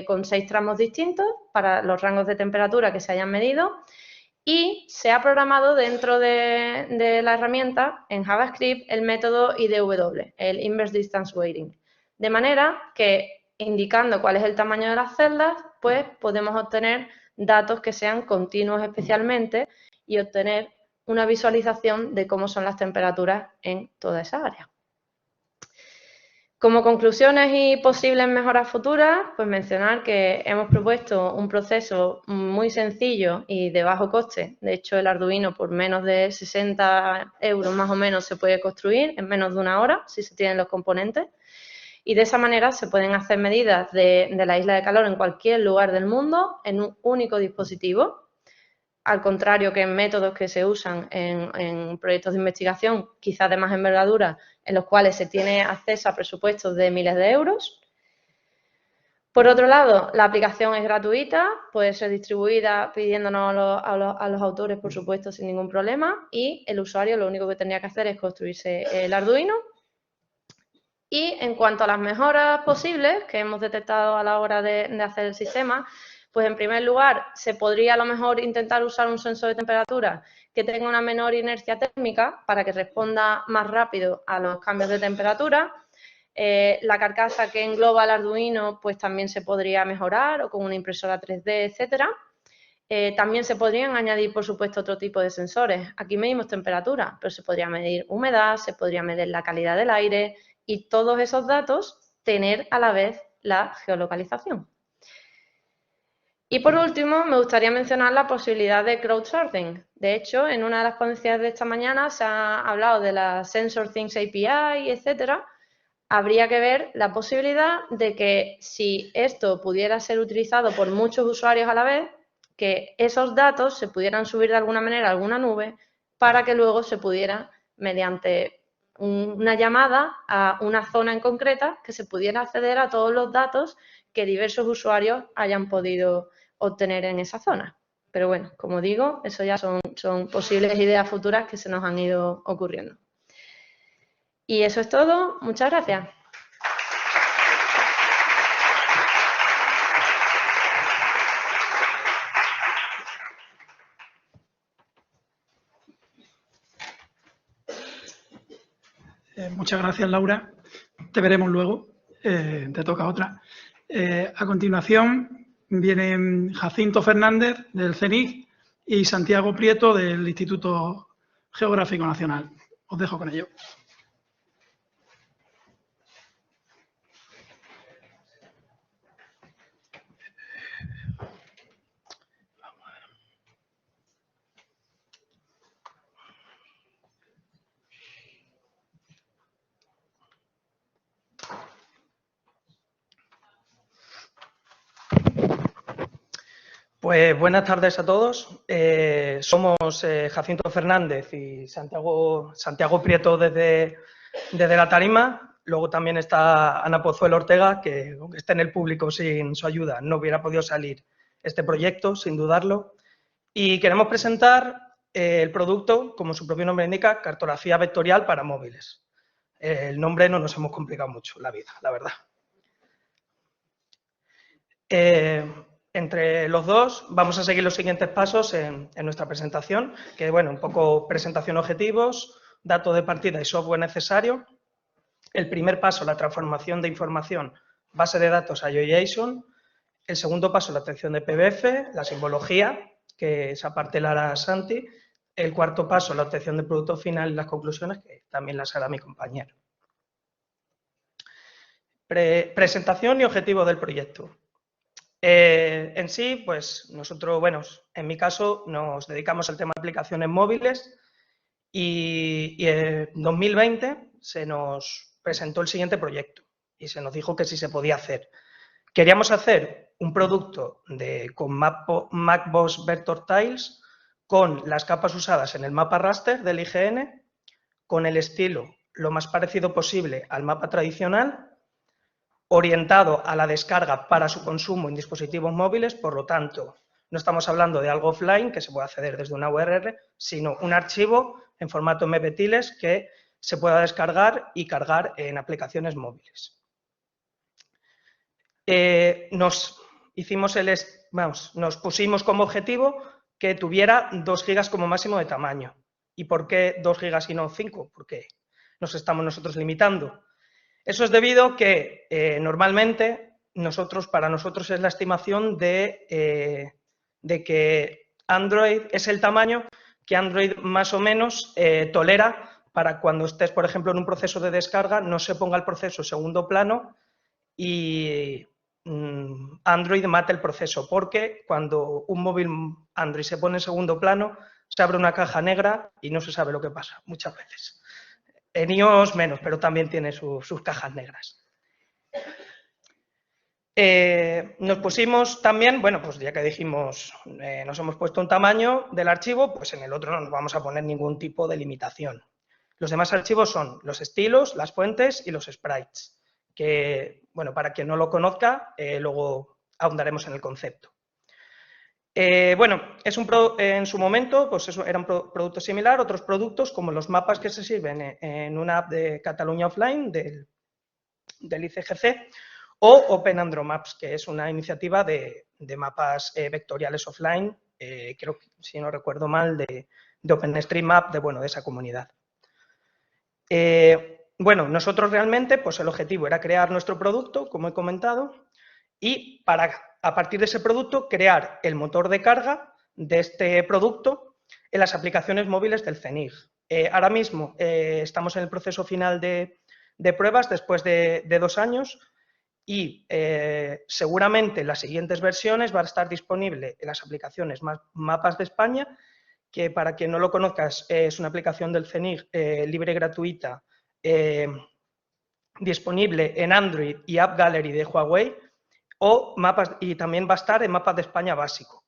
C: con 6 tramos distintos para los rangos de temperatura que se hayan medido y se ha programado dentro de la herramienta en JavaScript el método IDW, el Inverse Distance Weighting. De manera que, indicando cuál es el tamaño de las celdas, pues podemos obtener datos que sean continuos especialmente y obtener una visualización de cómo son las temperaturas en toda esa área. Como conclusiones y posibles mejoras futuras, pues mencionar que hemos propuesto un proceso muy sencillo y de bajo coste. De hecho, el Arduino por menos de 60 € más o menos se puede construir en menos de una hora, si se tienen los componentes. Y de esa manera se pueden hacer medidas de la isla de calor en cualquier lugar del mundo en un único dispositivo. Al contrario que en métodos que se usan en proyectos de investigación, quizás de más envergadura, en los cuales se tiene acceso a presupuestos de miles de euros. Por otro lado, la aplicación es gratuita, puede ser distribuida pidiéndonos a los autores, por supuesto, sin ningún problema, y el usuario lo único que tendría que hacer es construirse el Arduino. Y en cuanto a las mejoras posibles que hemos detectado a la hora de hacer el sistema, pues en primer lugar, se podría a lo mejor intentar usar un sensor de temperatura que tenga una menor inercia térmica para que responda más rápido a los cambios de temperatura. La carcasa que engloba el Arduino pues también se podría mejorar o con una impresora 3D, etcétera. También se podrían añadir, por supuesto, otro tipo de sensores. Aquí medimos temperatura, pero se podría medir humedad, se podría medir la calidad del aire y todos esos datos tener a la vez la geolocalización. Y por último, me gustaría mencionar la posibilidad de crowdsourcing. De hecho, en una de las ponencias de esta mañana se ha hablado de la SensorThings API, etcétera. Habría que ver la posibilidad de que si esto pudiera ser utilizado por muchos usuarios a la vez, que esos datos se pudieran subir de alguna manera a alguna nube para que luego se pudiera, mediante una llamada a una zona en concreta, que se pudiera acceder a todos los datos que diversos usuarios hayan podido obtener en esa zona. Pero bueno, como digo, eso ya son posibles ideas futuras que se nos han ido ocurriendo. Y eso es todo. Muchas gracias.
B: Muchas gracias, Laura. Te veremos luego. Te toca otra. A continuación vienen Jacinto Fernández, del CENIC, y Santiago Prieto, del Instituto Geográfico Nacional. Os dejo con ello.
D: Pues buenas tardes a todos. Somos Jacinto Fernández y Santiago Prieto desde la tarima. Luego también está Ana Pozuelo Ortega, que aunque esté en el público sin su ayuda, no hubiera podido salir este proyecto, sin dudarlo. Y queremos presentar el producto, como su propio nombre indica, cartografía vectorial para móviles. El nombre no nos hemos complicado mucho la vida, la verdad. Entre los dos vamos a seguir los siguientes pasos en nuestra presentación, que bueno, un poco presentación objetivos, datos de partida y software necesario. El primer paso, la transformación de información, base de datos a JSON. El segundo paso, la obtención de PBF, la simbología, que esa parte la hará Santi. El cuarto paso, la obtención de producto final y las conclusiones, que también las hará mi compañero. Presentación y objetivo del proyecto. En sí, pues nosotros, bueno, en mi caso nos dedicamos al tema de aplicaciones móviles y en 2020 se nos presentó el siguiente proyecto y se nos dijo que sí se podía hacer. Queríamos hacer un producto con MapBox Vector Tiles con las capas usadas en el mapa raster del IGN, con el estilo lo más parecido posible al mapa tradicional, orientado a la descarga para su consumo en dispositivos móviles, por lo tanto, no estamos hablando de algo offline que se puede acceder desde una URL, sino un archivo en formato MP-Tiles que se pueda descargar y cargar en aplicaciones móviles. Nos pusimos como objetivo que tuviera 2 gigas como máximo de tamaño. ¿Y por qué 2 gigas y no 5? Porque nos estamos nosotros limitando. Eso es debido a que normalmente para nosotros es la estimación de que Android es el tamaño que Android más o menos tolera para cuando estés, por ejemplo, en un proceso de descarga, no se ponga el proceso en segundo plano y Android mate el proceso, porque cuando un móvil Android se pone en segundo plano, se abre una caja negra y no se sabe lo que pasa muchas veces. En iOS menos, pero también tiene sus cajas negras. Nos pusimos también, bueno, pues ya que dijimos, nos hemos puesto un tamaño del archivo, pues en el otro no nos vamos a poner ningún tipo de limitación. Los demás archivos son los estilos, las fuentes y los sprites, que, bueno, para quien no lo conozca, luego ahondaremos en el concepto. Bueno, en su momento pues eso era un producto similar, otros productos como los mapas que se sirven en una app de Cataluña Offline del ICGC o Open Android Maps, que es una iniciativa de mapas vectoriales offline, creo que, si no recuerdo mal, de OpenStreetMap, de esa comunidad. Bueno, nosotros realmente, pues el objetivo era crear nuestro producto, como he comentado, y a partir de ese producto crear el motor de carga de este producto en las aplicaciones móviles del CENIG. Ahora mismo estamos en el proceso final de pruebas después de 2 años y seguramente en las siguientes versiones va a estar disponible en las aplicaciones Mapas de España, que para quien no lo conozca es una aplicación del CENIG libre y gratuita, disponible en Android y App Gallery de Huawei, y también va a estar en Mapas de España básico,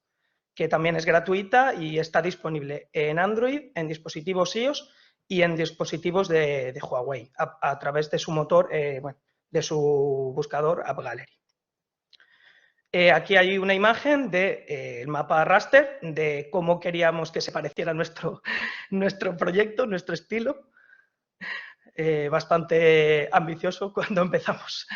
D: que también es gratuita y está disponible en Android, en dispositivos iOS y en dispositivos de Huawei, a través de su motor, de su buscador App Gallery. Aquí hay una imagen del mapa raster, de cómo queríamos que se pareciera nuestro proyecto, nuestro estilo. Bastante ambicioso cuando empezamos.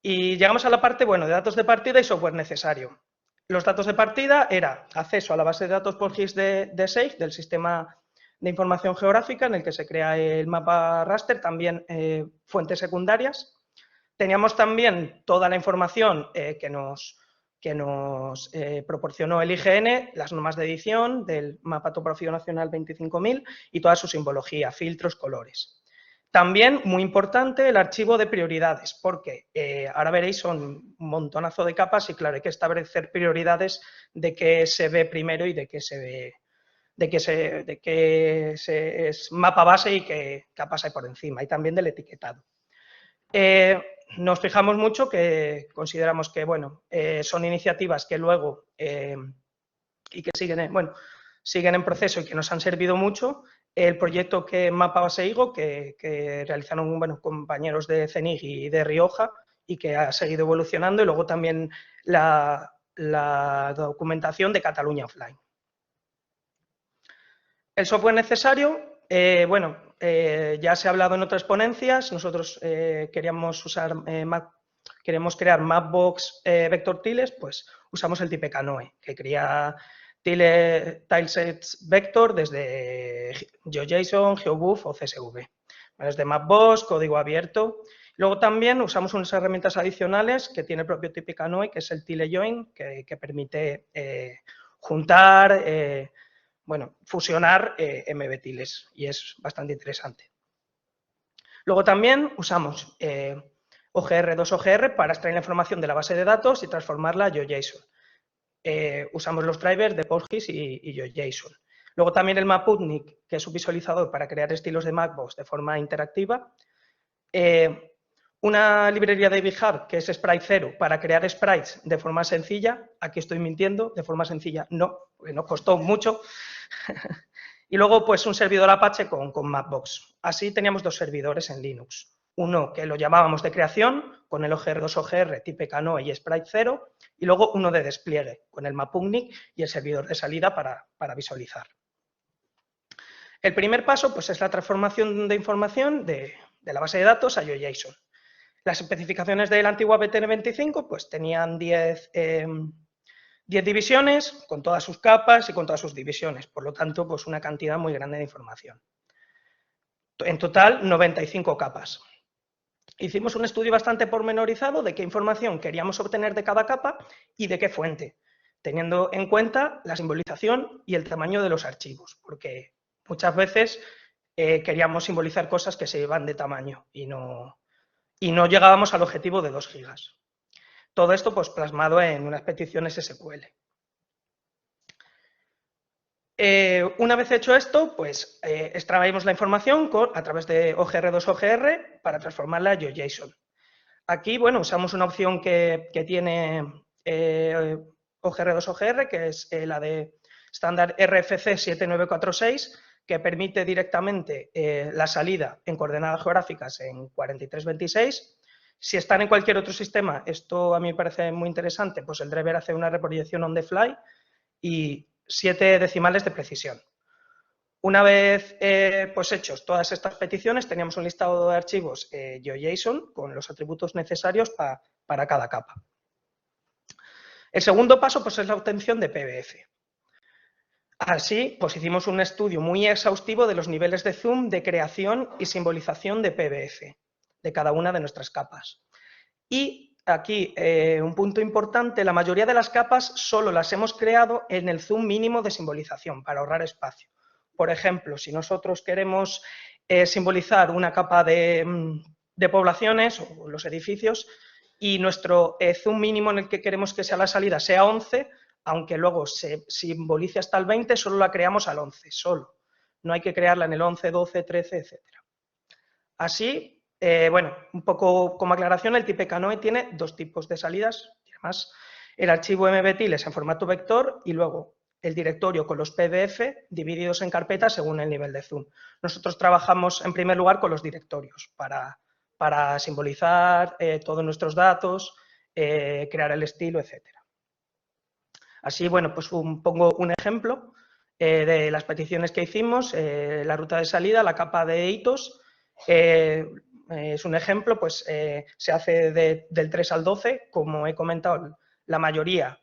D: Y llegamos a la parte, bueno, de datos de partida y software necesario. Los datos de partida era acceso a la base de datos PostGIS de SAFE, del sistema de información geográfica en el que se crea el mapa raster, también fuentes secundarias. Teníamos también toda la información que nos proporcionó el IGN, las normas de edición del mapa topográfico nacional 25.000 y toda su simbología, filtros, colores. También, muy importante, el archivo de prioridades, porque ahora veréis son un montonazo de capas y claro, hay que establecer prioridades de qué se ve primero y de qué se ve, es mapa base y qué capas hay por encima, y también del etiquetado. Nos fijamos mucho que consideramos que, bueno, son iniciativas que luego y que siguen en proceso y que nos han servido mucho. El proyecto que Mapa Base Higo, que realizaron compañeros de CENIG y de Rioja y que ha seguido evolucionando, y luego también la documentación de Cataluña Offline. El software necesario, ya se ha hablado en otras ponencias, nosotros queríamos crear Mapbox Vector Tiles, pues usamos el TypeCanoe, que crea tilesets vector desde GeoJSON, GeoBuff o CSV. Es de Mapbox, código abierto. Luego también usamos unas herramientas adicionales que tiene el propio TypeCanoe, que es el TileJoin, que permite juntar, fusionar MBTiles y es bastante interesante. Luego también usamos OGR2OGR para extraer la información de la base de datos y transformarla a GeoJSON. Usamos los drivers de PostGIS y GeoJSON. Luego también el Maputnik, que es un visualizador para crear estilos de Mapbox de forma interactiva. Una librería de BigHub, que es Sprite0, para crear sprites de forma sencilla. Aquí estoy mintiendo, de forma sencilla no, porque nos costó mucho. Y luego, pues, un servidor Apache con Mapbox. Así teníamos dos servidores en Linux. Uno que lo llamábamos de creación, con el OGR2OGR, TypeCanoe y Sprite0, y luego uno de despliegue, con el Maputnik y el servidor de salida para visualizar. El primer paso, pues, es la transformación de información de la base de datos a GeoJSON. Las especificaciones de la antigua BTN25 pues tenían 10 divisiones con todas sus capas y con todas sus divisiones, por lo tanto, pues una cantidad muy grande de información. En total, 95 capas. Hicimos un estudio bastante pormenorizado de qué información queríamos obtener de cada capa y de qué fuente, teniendo en cuenta la simbolización y el tamaño de los archivos, porque muchas veces queríamos simbolizar cosas que se iban de tamaño y no llegábamos al objetivo de 2 gigas. Todo esto pues plasmado en unas peticiones SQL. Una vez hecho esto, pues extraímos la información a través de OGR2OGR para transformarla a GeoJSON. Aquí, bueno, usamos una opción que tiene OGR2OGR, que es la de estándar RFC 7946, que permite directamente la salida en coordenadas geográficas en 4326. Si están en cualquier otro sistema, esto a mí me parece muy interesante, pues el driver hace una reproyección on the fly y 7 decimales de precisión. Una vez pues hechos todas estas peticiones, teníamos un listado de archivos GeoJSON con los atributos necesarios para cada capa. El segundo paso pues es la obtención de PBF. Así, pues hicimos un estudio muy exhaustivo de los niveles de zoom, de creación y simbolización de PBF de cada una de nuestras capas. Y aquí, un punto importante, la mayoría de las capas solo las hemos creado en el zoom mínimo de simbolización para ahorrar espacio. Por ejemplo, si nosotros queremos simbolizar una capa de poblaciones o los edificios y nuestro zoom mínimo en el que queremos que sea la salida sea 11, aunque luego se simbolice hasta el 20, solo la creamos al 11, solo. No hay que crearla en el 11, 12, 13, etc. Así, un poco como aclaración, el TypeCanoe tiene 2 tipos de salidas. Además, el archivo MBTiles en formato vector y luego el directorio con los PDF divididos en carpetas según el nivel de zoom. Nosotros trabajamos en primer lugar con los directorios para simbolizar todos nuestros datos crear el estilo, etc. Así, bueno, pues pongo un ejemplo de las peticiones que hicimos, la ruta de salida, la capa de hitos, es un ejemplo, pues se hace del 3 al 12, como he comentado, la mayoría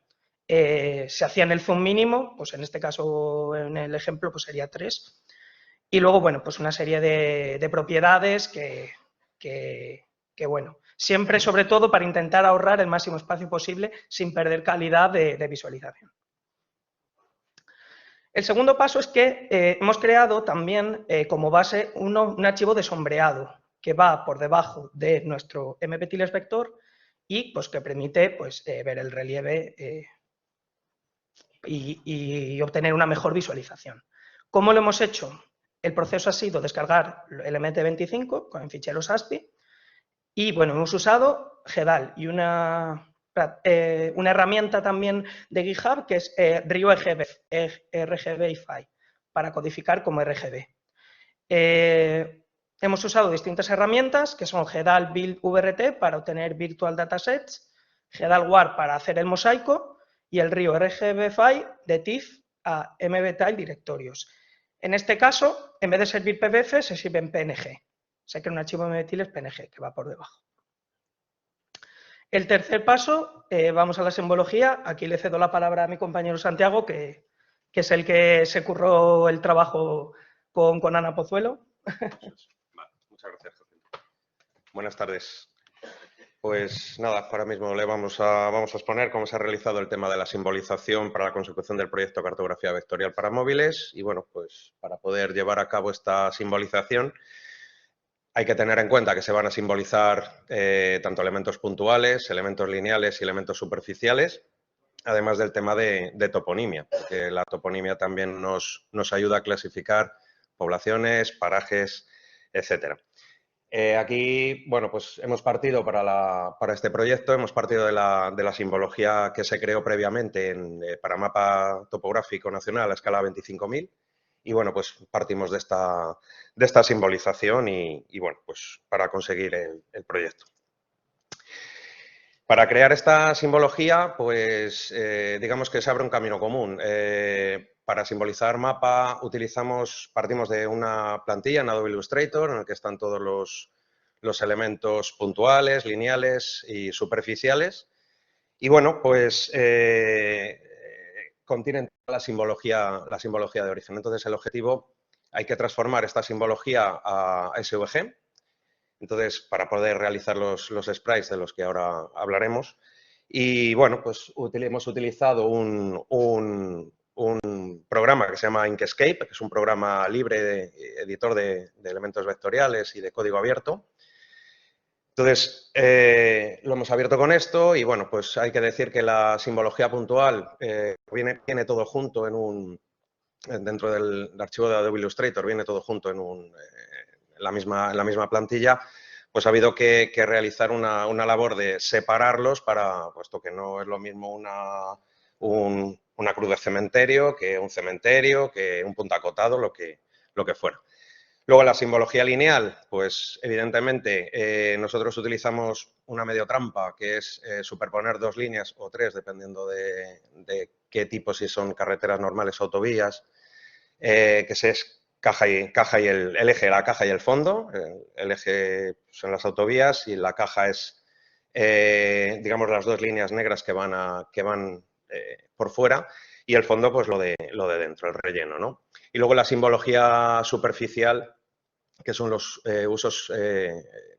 D: se hacía en el zoom mínimo, pues en este caso, en el ejemplo, pues sería 3. Y luego, bueno, pues una serie de propiedades que, bueno, siempre, sobre todo, para intentar ahorrar el máximo espacio posible sin perder calidad de visualización. El segundo paso es que hemos creado también como base un archivo de sombreado que va por debajo de nuestro MP-Tiles vector y pues, que permite pues, ver el relieve y obtener una mejor visualización. ¿Cómo lo hemos hecho? El proceso ha sido descargar el MT25 con ficheros ASCII y bueno, hemos usado GEDAL y una herramienta también de GitHub que es RGBify para codificar como RGB. Hemos usado distintas herramientas que son GEDAL Build VRT para obtener Virtual Datasets, GEDAL WAR para hacer el mosaico y el RIO RGBify de TIFF a MBTile directorios. En este caso, en vez de servir PDF, se sirve en PNG. Se crea un archivo MBTiles PNG que va por debajo. El tercer paso, vamos a la simbología. Aquí le cedo la palabra a mi compañero Santiago, que es el que se curró el trabajo con Ana Pozuelo.
E: Vale, muchas gracias, Jacinto. Buenas tardes. Pues nada, ahora mismo le vamos a exponer cómo se ha realizado el tema de la simbolización para la consecución del proyecto Cartografía Vectorial para Móviles. Y bueno, pues para poder llevar a cabo esta simbolización hay que tener en cuenta que se van a simbolizar tanto elementos puntuales, elementos lineales y elementos superficiales, además del tema de toponimia, porque la toponimia también nos ayuda a clasificar poblaciones, parajes, etcétera. Aquí, bueno, pues hemos partido para este proyecto, hemos partido de la simbología que se creó previamente para mapa topográfico nacional a escala 25.000 y, bueno, pues partimos de esta simbolización y, bueno, pues para conseguir el proyecto. Para crear esta simbología, pues digamos que se abre un camino común. Para simbolizar mapa partimos de una plantilla en Adobe Illustrator en la que están todos los elementos puntuales, lineales y superficiales. Y bueno, pues contienen la simbología de origen. Entonces el objetivo, hay que transformar esta simbología a SVG. Entonces, para poder realizar los sprites de los que ahora hablaremos. Y bueno, pues hemos utilizado un programa que se llama Inkscape, que es un programa libre, editor de elementos vectoriales y de código abierto. Entonces, lo hemos abierto con esto y bueno, pues hay que decir que la simbología puntual viene todo junto dentro del archivo de Adobe Illustrator, viene todo junto en la misma plantilla. Pues ha habido que realizar una labor de separarlos puesto que no es lo mismo una cruz de cementerio, que un punto acotado, lo que fuera. Luego la simbología lineal, pues evidentemente nosotros utilizamos una medio trampa, que es superponer 2 líneas o 3, dependiendo de qué tipo, si son carreteras normales o autovías, que es caja y el eje de la caja y el fondo. El eje son las autovías y la caja es, digamos, las 2 líneas negras que van por fuera y el fondo, pues lo de dentro, el relleno, ¿no? Y luego la simbología superficial, que son los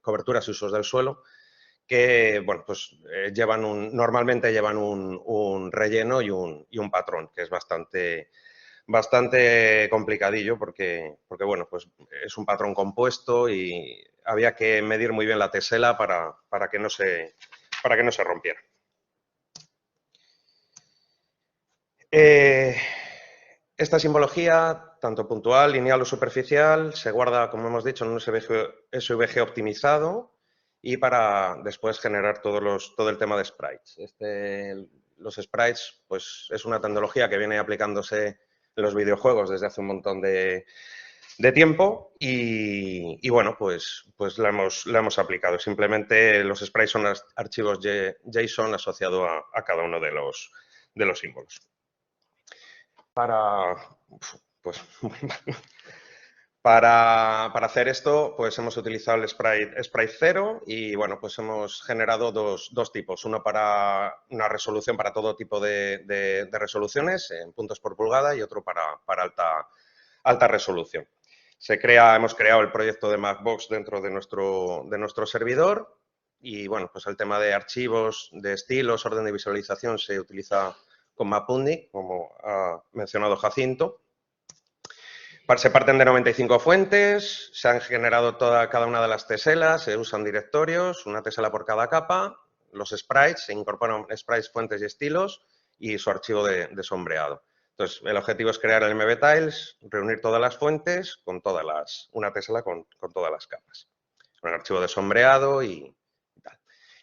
E: coberturas y usos del suelo, que, bueno, pues normalmente llevan un relleno y un patrón, que es bastante complicadillo porque, bueno, pues es un patrón compuesto y había que medir muy bien la tesela para que no se rompiera. Esta simbología, tanto puntual, lineal o superficial, se guarda, como hemos dicho, en un SVG optimizado y para después generar todo el tema de sprites. Los sprites, pues es una tecnología que viene aplicándose en los videojuegos desde hace un montón de de tiempo y bueno, pues la hemos aplicado. Simplemente los sprites son archivos JSON asociados a cada uno de los símbolos. Para hacer esto, pues hemos utilizado el sprite 0 y bueno, pues hemos generado dos tipos. Uno para una resolución para todo tipo de resoluciones en puntos por pulgada y otro para alta resolución. Hemos creado el proyecto de Macbox dentro de nuestro servidor y bueno, pues el tema de archivos, de estilos, orden de visualización se utiliza con Mapunding, como ha mencionado Jacinto. Se parten de 95 fuentes, se han generado cada una de las teselas, se usan directorios, una tesela por cada capa, los sprites, se incorporan sprites, fuentes y estilos y su archivo de sombreado. Entonces, el objetivo es crear el MBTiles, reunir todas las fuentes con una tesela con todas las capas, con el archivo de sombreado y tal.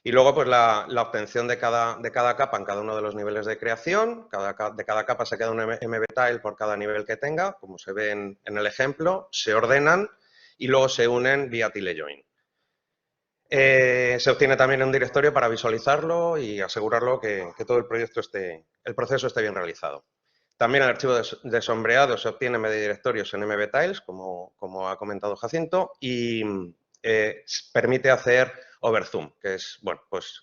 E: Y luego, pues la obtención de cada capa en cada uno de los niveles de creación. De cada capa se queda un MBTile por cada nivel que tenga, como se ve en el ejemplo, se ordenan y luego se unen vía TileJoin. Se obtiene también un directorio para visualizarlo y asegurarlo que todo el proceso esté bien realizado. También el archivo de sombreado se obtiene mediante directorios en MBTiles, como ha comentado Jacinto, y permite hacer overzoom, que es, bueno, pues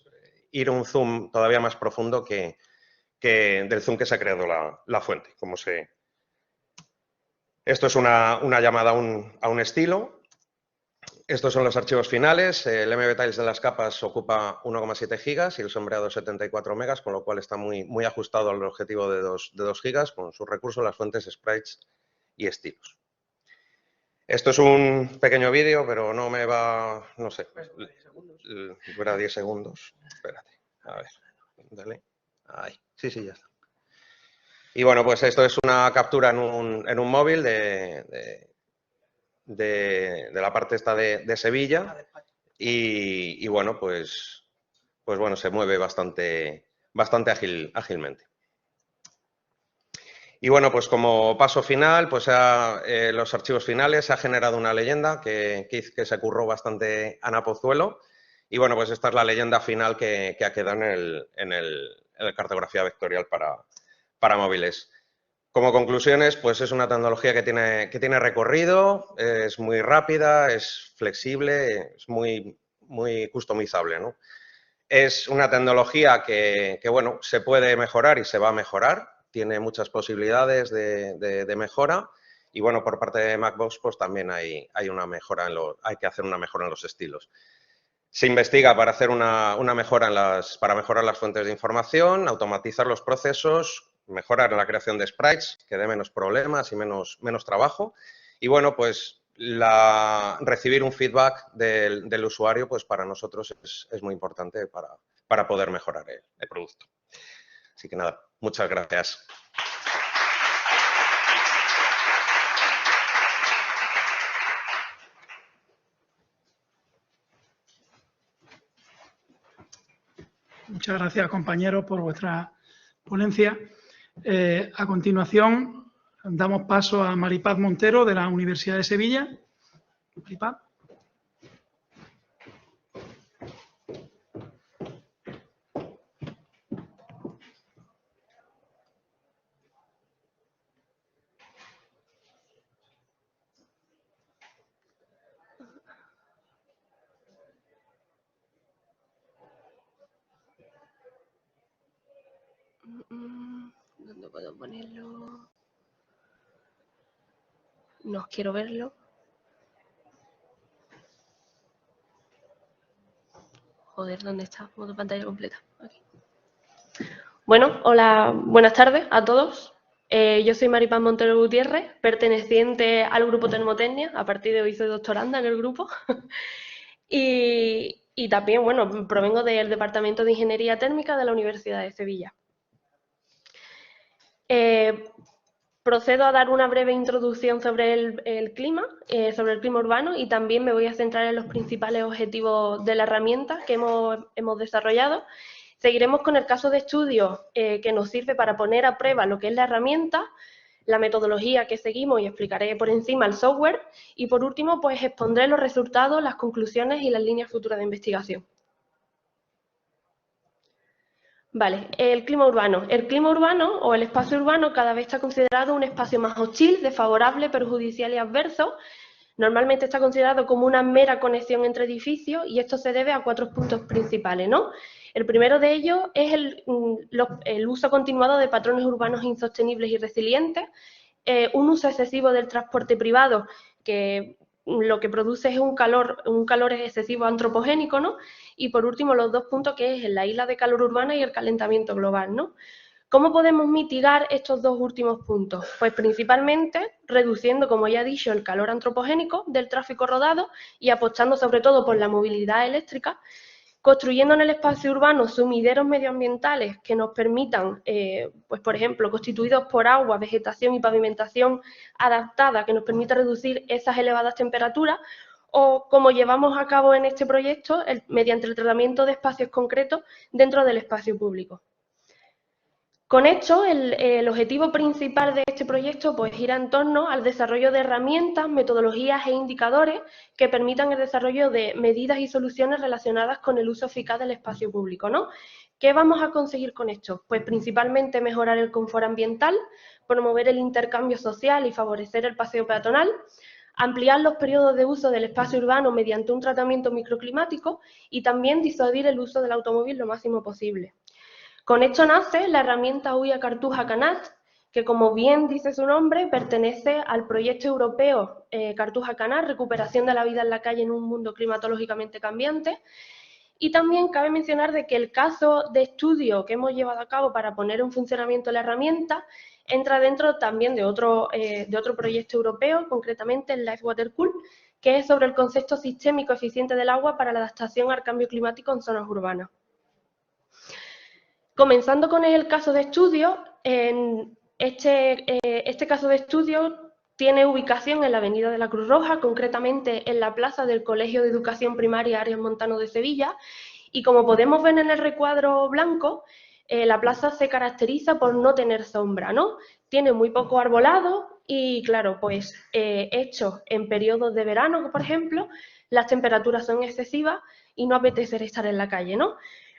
E: ir a un zoom todavía más profundo que del zoom que se ha creado la fuente. Esto es una llamada a un estilo. Estos son los archivos finales. El MBTiles de las capas ocupa 1,7 gigas y el sombreado 74 megas, con lo cual está muy ajustado al objetivo de 2 gigas con sus recursos, las fuentes, sprites y estilos. Esto es un pequeño vídeo, pero no me va, no sé, dura 10 segundos. Espérate, a ver, dale. Ahí, sí, ya está. Y bueno, pues esto es una captura en un móvil de la parte esta de Sevilla y bueno, pues bueno, se mueve bastante ágilmente. Y bueno, pues como paso final, pues los archivos finales, se ha generado una leyenda que se curró bastante Ana Pozuelo. Y bueno, pues esta es la leyenda final que ha quedado en la cartografía vectorial para móviles. Como conclusiones, pues es una tecnología que tiene recorrido, es muy rápida, es flexible, es muy customizable, ¿no? Es una tecnología que bueno, se puede mejorar y se va a mejorar. Tiene muchas posibilidades de mejora y bueno, por parte de Macbox pues también hay una mejora hay que hacer una mejora en los estilos. Se investiga para hacer una mejora para mejorar las fuentes de información, automatizar los procesos, mejorar la creación de sprites, que dé menos problemas y menos trabajo. Y bueno, pues recibir un feedback del usuario, pues para nosotros es muy importante para poder mejorar el producto. Así que nada, muchas gracias.
B: Muchas gracias, compañeros, por vuestra ponencia. A continuación, damos paso a Maripaz Montero, de la Universidad de Sevilla. Maripaz.
F: ¿Dónde puedo ponerlo? No quiero verlo. Joder, ¿dónde está? Modo pantalla completa. Aquí. Bueno, hola, buenas tardes a todos. Yo soy Maripaz Montero Gutiérrez, perteneciente al grupo Termotecnia. A partir de hoy soy doctoranda en el grupo. y también, bueno, provengo del Departamento de Ingeniería Térmica de la Universidad de Sevilla. Procedo a dar una breve introducción sobre el clima urbano y también me voy a centrar en los principales objetivos de la herramienta que hemos desarrollado. Seguiremos con el caso de estudio que nos sirve para poner a prueba lo que es la herramienta. la metodología que seguimos y explicaré por encima el software. Y por último, pues expondré los resultados, las conclusiones y las líneas futuras de investigación. Vale, el clima urbano. El clima urbano o el espacio urbano cada vez está considerado un espacio más hostil, desfavorable, perjudicial y adverso. Normalmente está considerado como una mera conexión entre edificios y esto se debe a 4 puntos principales, ¿no? El primero de ellos es el uso continuado de patrones urbanos insostenibles y resilientes, un uso excesivo del transporte privado, que lo que produce es un calor excesivo antropogénico, ¿no? Y por último, los 2 puntos que es la isla de calor urbana y el calentamiento global, ¿no? ¿Cómo podemos mitigar estos 2 últimos puntos? Pues principalmente reduciendo, como ya he dicho, el calor antropogénico del tráfico rodado y apostando sobre todo por la movilidad eléctrica, construyendo en el espacio urbano sumideros medioambientales que nos permitan, pues por ejemplo, constituidos por agua, vegetación y pavimentación adaptada que nos permita reducir esas elevadas temperaturas, o como llevamos a cabo en este proyecto, mediante el tratamiento de espacios concretos dentro del espacio público. Con esto, el objetivo principal de este proyecto pues, gira en torno al desarrollo de herramientas, metodologías e indicadores que permitan el desarrollo de medidas y soluciones relacionadas con el uso eficaz del espacio público, ¿no? ¿Qué vamos a conseguir con esto? Pues principalmente mejorar el confort ambiental, promover el intercambio social y favorecer el paseo peatonal, ampliar los periodos de uso del espacio urbano mediante un tratamiento microclimático y también disuadir el uso del automóvil lo máximo posible. Con esto nace la herramienta UIA Cartuja Canat, que como bien dice su nombre, pertenece al proyecto europeo Cartuja Canat, recuperación de la vida en la calle en un mundo climatológicamente cambiante. Y también cabe mencionar de que el caso de estudio que hemos llevado a cabo para poner en funcionamiento la herramienta entra dentro también de otro proyecto europeo, concretamente el Life Water Cool, que es sobre el concepto sistémico eficiente del agua para la adaptación al cambio climático en zonas urbanas. Comenzando con el caso de estudio, este caso de estudio tiene ubicación en la Avenida de la Cruz Roja, concretamente en la plaza del Colegio de Educación Primaria Arias Montano de Sevilla, y como podemos ver en el recuadro blanco, la plaza se caracteriza por no tener sombra, ¿no? Tiene muy poco arbolado y, claro, pues hecho en periodos de verano, por ejemplo, las temperaturas son excesivas y no apetece estar en la calle, ¿no?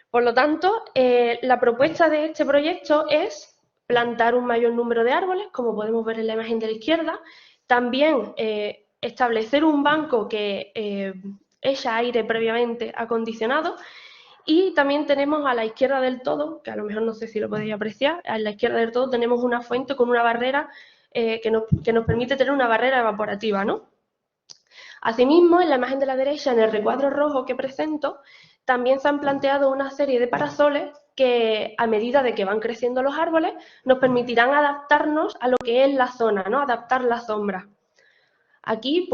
F: Por lo tanto, la propuesta de este proyecto es plantar un mayor número de árboles, como podemos ver en la imagen de la izquierda, también establecer un banco que echa aire previamente acondicionado, y también tenemos a la izquierda del todo, que a lo mejor no sé si lo podéis apreciar, a la izquierda del todo tenemos una fuente con una barrera que nos permite tener una barrera evaporativa, ¿no? Asimismo, en la imagen de la derecha, en el recuadro rojo que presento, también se han planteado una serie de parasoles que, a medida de que van creciendo los árboles, nos permitirán adaptarnos a lo que es la zona, ¿no? Adaptar la sombra. Aquí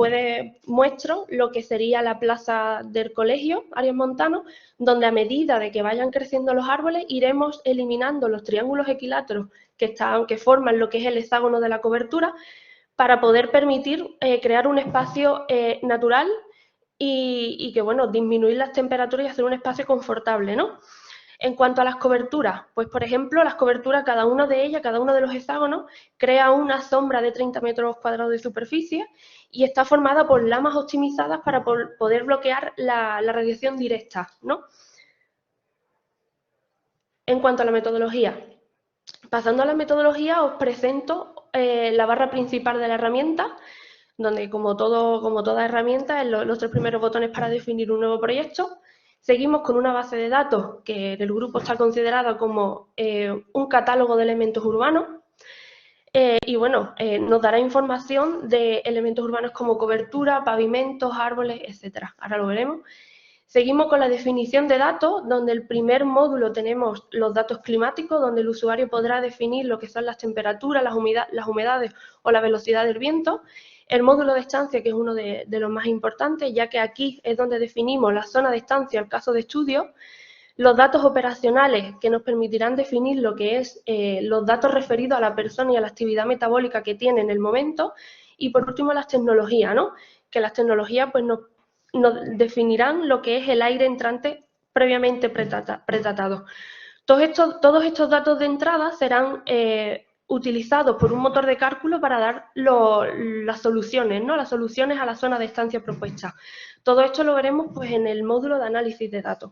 F: muestro lo que sería la plaza del colegio Arias Montano, donde a medida de que vayan creciendo los árboles iremos eliminando los triángulos equiláteros que forman lo que es el hexágono de la cobertura, para poder permitir crear un espacio natural y que, bueno, disminuir las temperaturas y hacer un espacio confortable, ¿no? En cuanto a las coberturas, pues, por ejemplo, las coberturas, cada uno de los hexágonos, crea una sombra de 30 metros cuadrados de superficie y está formada por lamas optimizadas para poder bloquear la radiación directa, ¿no? En cuanto a la metodología, pasando a la metodología, os presento la barra principal de la herramienta, donde como toda herramienta, los 3 primeros botones para definir un nuevo proyecto. Seguimos con una base de datos que en el grupo está considerada como un catálogo de elementos urbanos. Y bueno, nos dará información de elementos urbanos como cobertura, pavimentos, árboles, etc. Ahora lo veremos. Seguimos con la definición de datos, donde el primer módulo tenemos los datos climáticos, donde el usuario podrá definir lo que son las temperaturas, las humedades o la velocidad del viento. El módulo de estancia, que es uno de los más importantes, ya que aquí es donde definimos la zona de estancia, el caso de estudio. Los datos operacionales, que nos permitirán definir lo que es los datos referidos a la persona y a la actividad metabólica que tiene en el momento. Y por último, las tecnologías, ¿no? Que las tecnologías pues, nos definirán lo que es el aire entrante previamente pretratado. Todos estos datos de entrada serán utilizados por un motor de cálculo para dar las soluciones, ¿no? Las soluciones a la zona de estancia propuesta. Todo esto lo veremos pues, en el módulo de análisis de datos.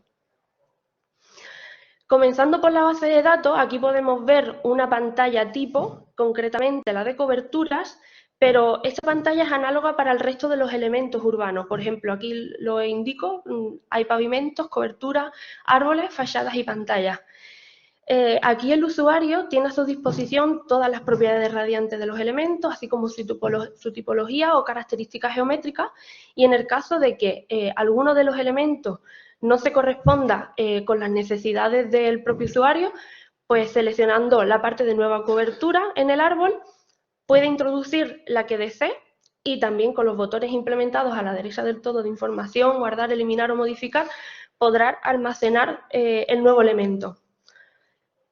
F: Comenzando por la base de datos, aquí podemos ver una pantalla tipo, concretamente la de coberturas, pero esta pantalla es análoga para el resto de los elementos urbanos. Por ejemplo, aquí lo indico, hay pavimentos, coberturas, árboles, fachadas y pantallas. Aquí el usuario tiene a su disposición todas las propiedades radiantes de los elementos, así como su tipología o características geométricas, y en el caso de que alguno de los elementos no se corresponda con las necesidades del propio usuario, pues seleccionando la parte de nueva cobertura en el árbol, puede introducir la que desee y también con los botones implementados a la derecha del todo de información, guardar, eliminar o modificar, podrá almacenar el nuevo elemento.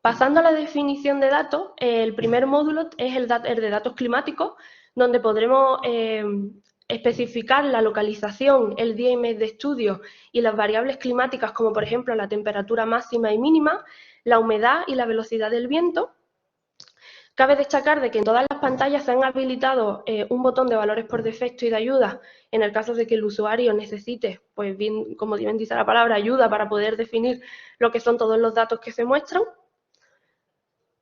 F: Pasando a la definición de datos, el primer módulo es el de datos climáticos, donde podremos especificar la localización, el día y mes de estudio y las variables climáticas, como por ejemplo la temperatura máxima y mínima, la humedad y la velocidad del viento. Cabe destacar de que en todas las pantallas se han habilitado un botón de valores por defecto y de ayuda en el caso de que el usuario necesite, pues bien, como bien dice la palabra, ayuda para poder definir lo que son todos los datos que se muestran.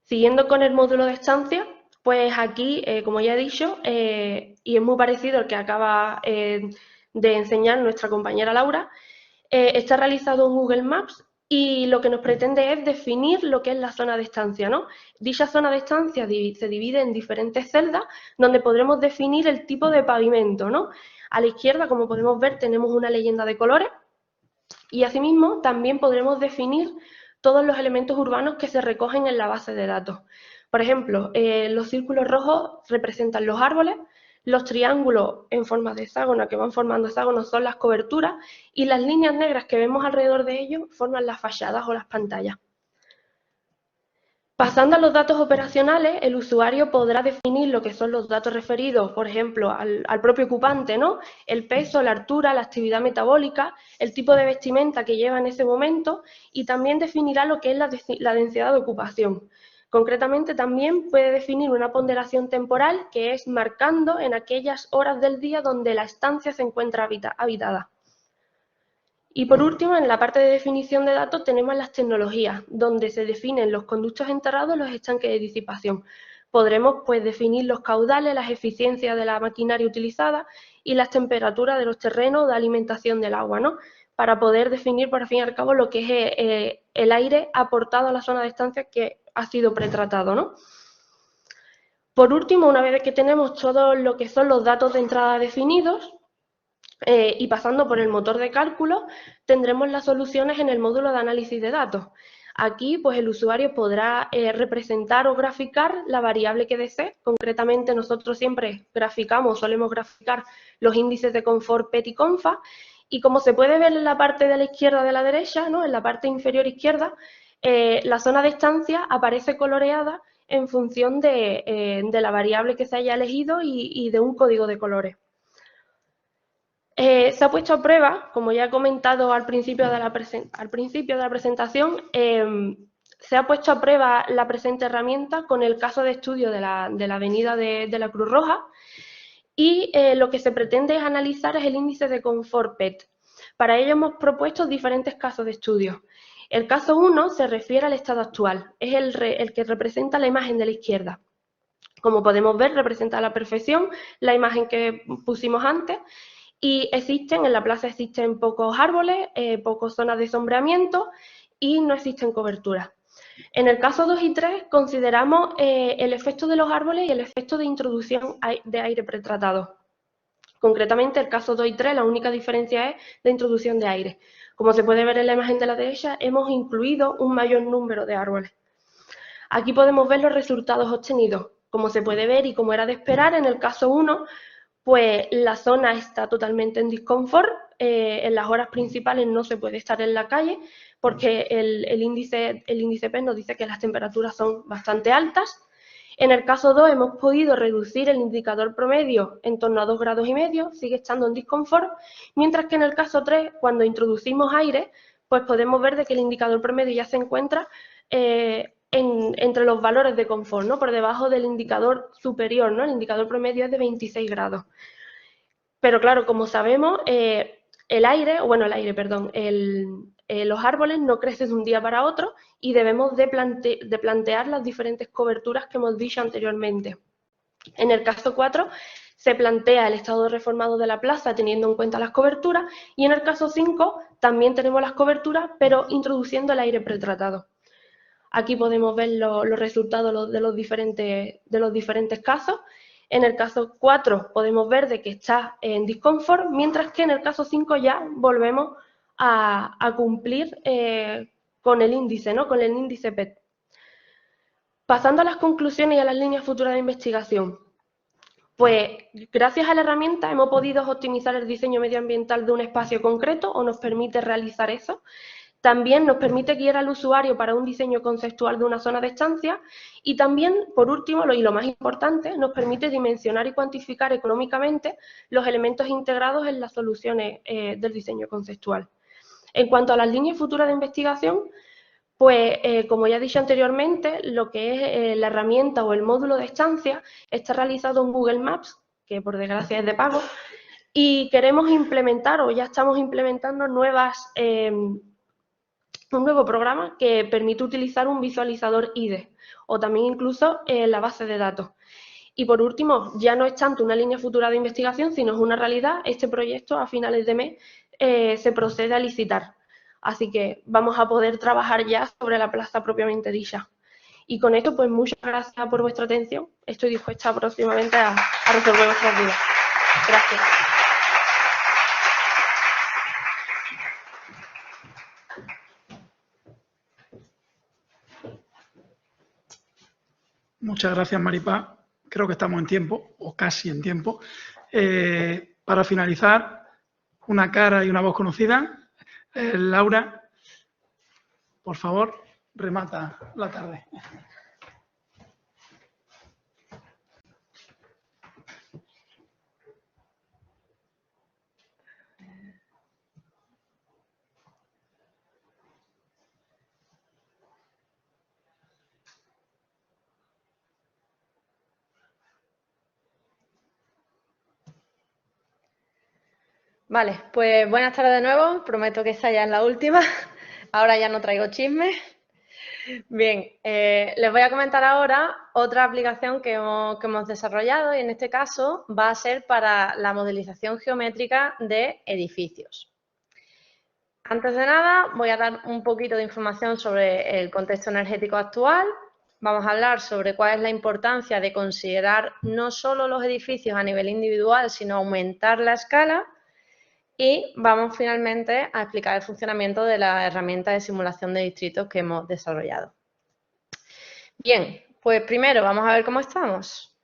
F: Siguiendo con el módulo de estancia, pues aquí, como ya he dicho, y es muy parecido al que acaba de enseñar nuestra compañera Laura, está realizado en Google Maps y lo que nos pretende es definir lo que es la zona de estancia, ¿no? Dicha zona de estancia se divide en diferentes celdas donde podremos definir el tipo de pavimento, ¿no? A la izquierda, como podemos ver, tenemos una leyenda de colores y asimismo también podremos definir todos los elementos urbanos que se recogen en la base de datos. Por ejemplo, los círculos rojos representan los árboles, los triángulos en forma de hexágono que van formando hexágonos son las coberturas y las líneas negras que vemos alrededor de ellos forman las fachadas o las pantallas. Pasando a los datos operacionales, el usuario podrá definir lo que son los datos referidos, por ejemplo, al propio ocupante, ¿no? El peso, la altura, la actividad metabólica, el tipo de vestimenta que lleva en ese momento y también definirá lo que es la densidad de ocupación. Concretamente, también puede definir una ponderación temporal, que es marcando en aquellas horas del día donde la estancia se encuentra habitada. Y por último, en la parte de definición de datos tenemos las tecnologías, donde se definen los conductos enterrados y los estanques de disipación. Podremos pues, definir los caudales, las eficiencias de la maquinaria utilizada y las temperaturas de los terrenos de alimentación del agua, ¿no? Para poder definir, por fin y al cabo, lo que es el aire aportado a la zona de estancia que ha sido pretratado, ¿no? Por último, una vez que tenemos todo lo que son los datos de entrada definidos, y pasando por el motor de cálculo, tendremos las soluciones en el módulo de análisis de datos. Aquí, pues el usuario podrá representar o graficar la variable que desee. Concretamente, nosotros siempre solemos graficar los índices de confort PET y CONFA. Y como se puede ver en la parte de la izquierda de la derecha, ¿no? En la parte inferior izquierda, la zona de estancia aparece coloreada en función de la variable que se haya elegido y de un código de colores. Se ha puesto a prueba, como ya he comentado al principio de la presentación, se ha puesto a prueba la presente herramienta con el caso de estudio de la avenida de la Cruz Roja y lo que se pretende es analizar es el índice de confort PET. Para ello hemos propuesto diferentes casos de estudio. El caso 1 se refiere al estado actual, es el que representa la imagen de la izquierda. Como podemos ver, representa a la perfección la imagen que pusimos antes. Y en la plaza existen pocos árboles, pocas zonas de sombreamiento y no existen coberturas. En el caso 2 y 3 consideramos el efecto de los árboles y el efecto de introducción de aire pretratado. Concretamente, el caso 2 y 3, la única diferencia es la introducción de aire. Como se puede ver en la imagen de la derecha, hemos incluido un mayor número de árboles. Aquí podemos ver los resultados obtenidos. Como se puede ver y como era de esperar, en el caso 1, pues la zona está totalmente en disconfort, en las horas principales no se puede estar en la calle porque el índice PET nos dice que las temperaturas son bastante altas. En el caso 2 hemos podido reducir el indicador promedio en torno a 2,5 grados, sigue estando en disconfort, mientras que en el caso 3, cuando introducimos aire, pues podemos ver de que el indicador promedio ya se encuentra entre los valores de confort, ¿no? Por debajo del indicador superior, ¿no? El indicador promedio es de 26 grados. Pero claro, como sabemos, los árboles no crecen de un día para otro y debemos de plantear las diferentes coberturas que hemos dicho anteriormente. En el caso 4 se plantea el estado reformado de la plaza teniendo en cuenta las coberturas y en el caso 5 también tenemos las coberturas pero introduciendo el aire pretratado. Aquí podemos ver los resultados de los diferentes casos. En el caso 4 podemos ver de que está en disconfort, mientras que en el caso 5 ya volvemos a cumplir con el índice, ¿no? Con el índice PET. Pasando a las conclusiones y a las líneas futuras de investigación. Pues gracias a la herramienta hemos podido optimizar el diseño medioambiental de un espacio concreto o nos permite realizar eso. También nos permite guiar al usuario para un diseño conceptual de una zona de estancia y también, por último, y lo más importante, nos permite dimensionar y cuantificar económicamente los elementos integrados en las soluciones del diseño conceptual. En cuanto a las líneas futuras de investigación, pues como ya he dicho anteriormente, lo que es la herramienta o el módulo de estancia está realizado en Google Maps, que por desgracia es de pago, y queremos implementar o ya estamos implementando un nuevo programa que permite utilizar un visualizador IDE o también incluso la base de datos. Y por último, ya no es tanto una línea futura de investigación, sino es una realidad. Este proyecto a finales de mes se procede a licitar. Así que vamos a poder trabajar ya sobre la plaza propiamente dicha. Y con esto, pues muchas gracias por vuestra atención. Estoy dispuesta próximamente a resolver vuestras dudas. Gracias.
B: Muchas gracias, Maripaz. Creo que estamos en tiempo, o casi en tiempo. Para finalizar, una cara y una voz conocida. Laura, por favor, remata la tarde.
C: Vale, pues buenas tardes de nuevo. Prometo que esta ya es la última. Ahora ya no traigo chismes. Bien, les voy a comentar ahora otra aplicación que hemos desarrollado y en este caso va a ser para la modelización geométrica de edificios. Antes de nada, voy a dar un poquito de información sobre el contexto energético actual. Vamos a hablar sobre cuál es la importancia de considerar no solo los edificios a nivel individual, sino aumentar la escala. Y vamos finalmente a explicar el funcionamiento de la herramienta de simulación de distritos que hemos desarrollado. Bien, pues primero vamos a ver cómo estamos.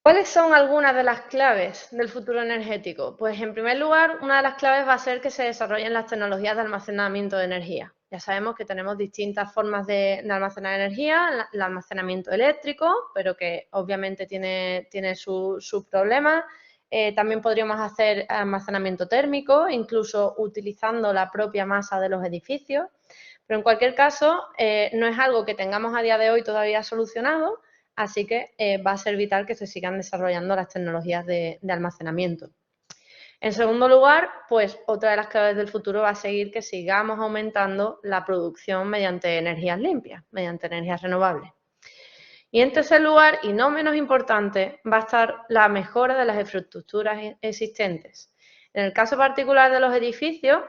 C: ¿Cuáles son algunas de las claves del futuro energético? Pues en primer lugar, una de las claves va a ser que se desarrollen las tecnologías de almacenamiento de energía. Ya sabemos que tenemos distintas formas de almacenar energía, el almacenamiento eléctrico, pero que obviamente tiene sus problemas. También podríamos hacer almacenamiento térmico, incluso utilizando la propia masa de los edificios. Pero en cualquier caso, no es algo que tengamos a día de hoy todavía solucionado, así que va a ser vital que se sigan desarrollando las tecnologías de almacenamiento. En segundo lugar, pues otra de las claves del futuro va a seguir que sigamos aumentando la producción mediante energías limpias, mediante energías renovables. Y en tercer lugar, y no menos importante, va a estar la mejora de las infraestructuras existentes. En el caso particular de los edificios,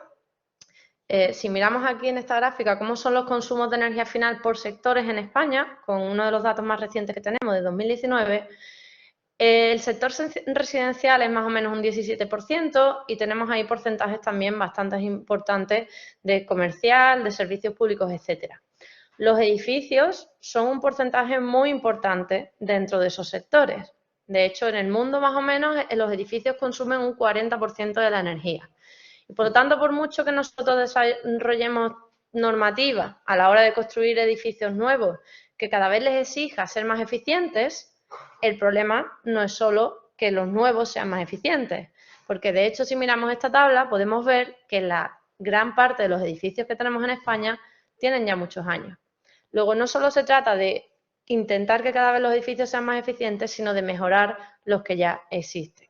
C: si miramos aquí en esta gráfica cómo son los consumos de energía final por sectores en España, con uno de los datos más recientes que tenemos de 2019, el sector residencial es más o menos un 17% y tenemos ahí porcentajes también bastante importantes de comercial, de servicios públicos, etcétera. Los edificios son un porcentaje muy importante dentro de esos sectores. De hecho, en el mundo más o menos los edificios consumen un 40% de la energía. Y por lo tanto, por mucho que nosotros desarrollemos normativa a la hora de construir edificios nuevos que cada vez les exija ser más eficientes, el problema no es solo que los nuevos sean más eficientes. Porque de hecho, si miramos esta tabla, podemos ver que la gran parte de los edificios que tenemos en España tienen ya muchos años. Luego, no solo se trata de intentar que cada vez los edificios sean más eficientes, sino de mejorar los que ya existen.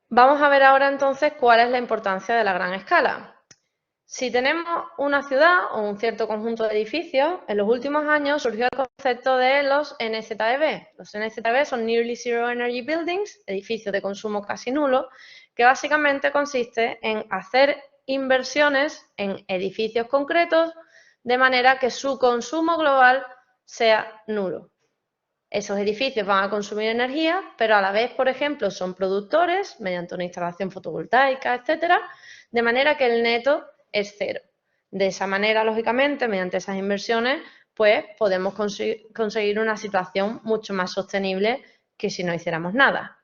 C: Vamos a ver ahora entonces cuál es la importancia de la gran escala. Si tenemos una ciudad o un cierto conjunto de edificios, en los últimos años surgió el concepto de los NZEB. Los NZEB son Nearly Zero Energy Buildings, edificios de consumo casi nulo, que básicamente consiste en hacer inversiones en edificios concretos de manera que su consumo global sea nulo. Esos edificios van a consumir energía, pero a la vez, por ejemplo, son productores mediante una instalación fotovoltaica, etcétera, de manera que el neto es cero. De esa manera, lógicamente, mediante esas inversiones, pues podemos conseguir una situación mucho más sostenible que si no hiciéramos nada.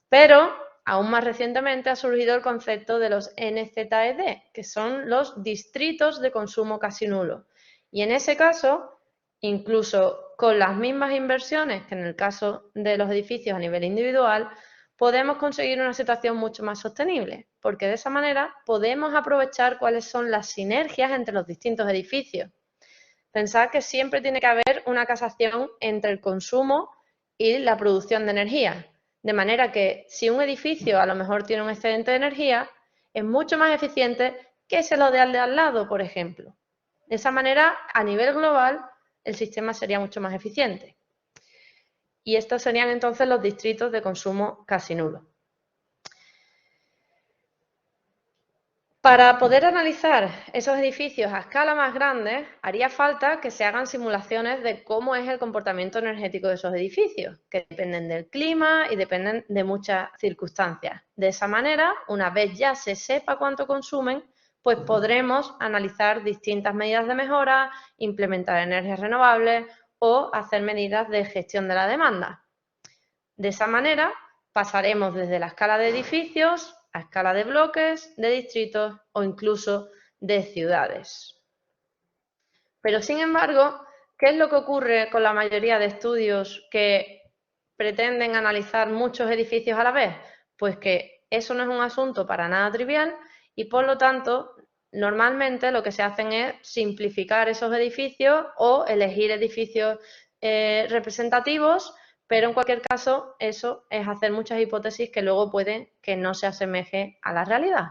C: Pero, aún más recientemente, ha surgido el concepto de los NZED, que son los distritos de consumo casi nulo. Y en ese caso, incluso con las mismas inversiones que en el caso de los edificios a nivel individual, podemos conseguir una situación mucho más sostenible, porque de esa manera podemos aprovechar cuáles son las sinergias entre los distintos edificios. Pensad que siempre tiene que haber una casación entre el consumo y la producción de energía, de manera que si un edificio a lo mejor tiene un excedente de energía, es mucho más eficiente que se lo dé al de al lado, por ejemplo. De esa manera, a nivel global, el sistema sería mucho más eficiente. Y estos serían entonces los distritos de consumo casi nulo. Para poder analizar esos edificios a escala más grande, haría falta que se hagan simulaciones de cómo es el comportamiento energético de esos edificios, que dependen del clima y dependen de muchas circunstancias. De esa manera, una vez ya se sepa cuánto consumen, pues podremos analizar distintas medidas de mejora, implementar energías renovables o hacer medidas de gestión de la demanda. De esa manera, pasaremos desde la escala de edificios a escala de bloques, de distritos o incluso de ciudades. Pero, sin embargo, ¿qué es lo que ocurre con la mayoría de estudios que pretenden analizar muchos edificios a la vez? Pues que eso no es un asunto para nada trivial y, por lo tanto, normalmente lo que se hacen es simplificar esos edificios o elegir edificios representativos, pero en cualquier caso eso es hacer muchas hipótesis que luego pueden que no se asemeje a la realidad.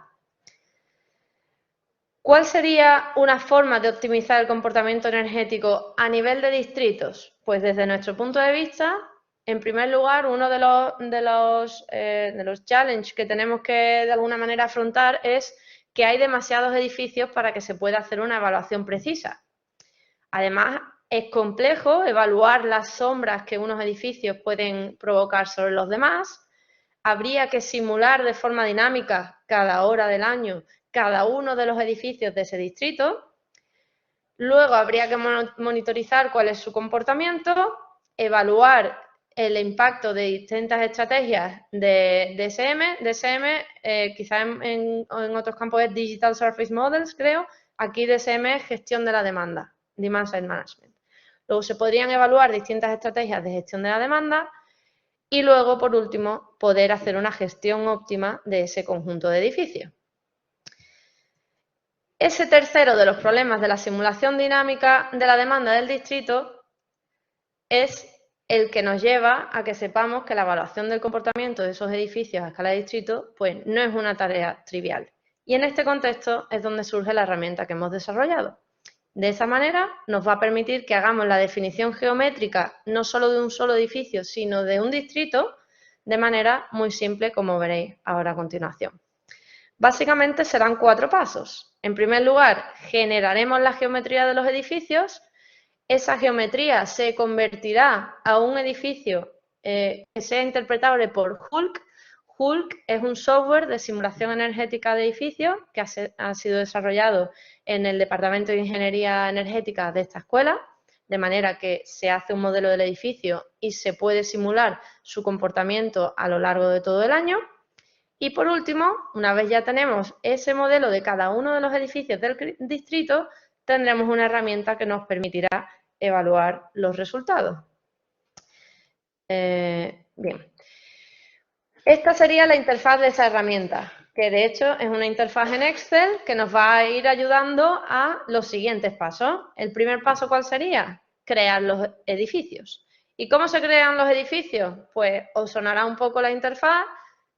C: ¿Cuál sería una forma de optimizar el comportamiento energético a nivel de distritos? Pues desde nuestro punto de vista, en primer lugar, uno de los challenges que tenemos que de alguna manera afrontar es que hay demasiados edificios para que se pueda hacer una evaluación precisa. Además, es complejo evaluar las sombras que unos edificios pueden provocar sobre los demás. Habría que simular de forma dinámica cada hora del año cada uno de los edificios de ese distrito. Luego habría que monitorizar cuál es su comportamiento, evaluar el impacto de distintas estrategias de DSM. DSM quizá en otros campos es Digital Surface Models, creo. Aquí DSM es gestión de la demanda, Demand Side Management. Luego se podrían evaluar distintas estrategias de gestión de la demanda y luego, por último, poder hacer una gestión óptima de ese conjunto de edificios. Ese tercero de los problemas de la simulación dinámica de la demanda del distrito es el que nos lleva a que sepamos que la evaluación del comportamiento de esos edificios a escala de distrito pues no es una tarea trivial. Y en este contexto es donde surge la herramienta que hemos desarrollado. De esa manera nos va a permitir que hagamos la definición geométrica no solo de un solo edificio, sino de un distrito de manera muy simple, como veréis ahora a continuación. Básicamente serán 4 pasos. En primer lugar, generaremos la geometría de los edificios. Esa geometría se convertirá a un edificio que sea interpretable por Hulk. Hulk es un software de simulación energética de edificios que ha sido desarrollado en el Departamento de Ingeniería Energética de esta escuela, de manera que se hace un modelo del edificio y se puede simular su comportamiento a lo largo de todo el año. Y por último, una vez ya tenemos ese modelo de cada uno de los edificios del distrito, tendremos una herramienta que nos permitirá evaluar los resultados. Bien. Esta sería la interfaz de esa herramienta. que de hecho es una interfaz en Excel que nos va a ir ayudando a los siguientes pasos. El primer paso, ¿cuál sería? Crear los edificios. ¿Y cómo se crean los edificios? Pues os sonará un poco la interfaz.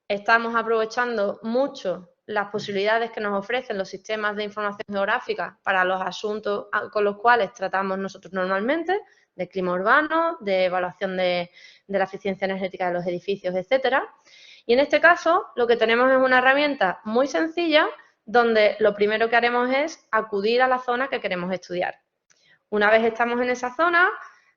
C: Estamos aprovechando mucho las posibilidades que nos ofrecen los sistemas de información geográfica para los asuntos con los cuales tratamos nosotros normalmente, de clima urbano, de evaluación de la eficiencia energética de los edificios, etcétera. Y en este caso, lo que tenemos es una herramienta muy sencilla donde lo primero que haremos es acudir a la zona que queremos estudiar. Una vez estamos en esa zona,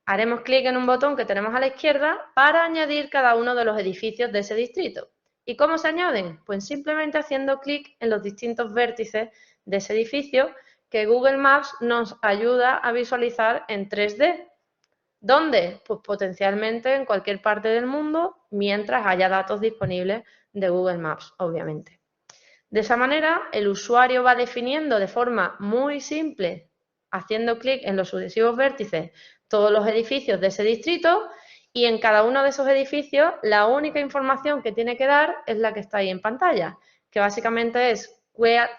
C: haremos clic en un botón que tenemos a la izquierda para añadir cada uno de los edificios de ese distrito. ¿Y cómo se añaden? Pues simplemente haciendo clic en los distintos vértices de ese edificio que Google Maps nos ayuda a visualizar en 3D. ¿Dónde? Pues potencialmente en cualquier parte del mundo mientras haya datos disponibles de Google Maps, obviamente. De esa manera, el usuario va definiendo de forma muy simple, haciendo clic en los sucesivos vértices, todos los edificios de ese distrito y en cada uno de esos edificios la única información que tiene que dar es la que está ahí en pantalla, que básicamente es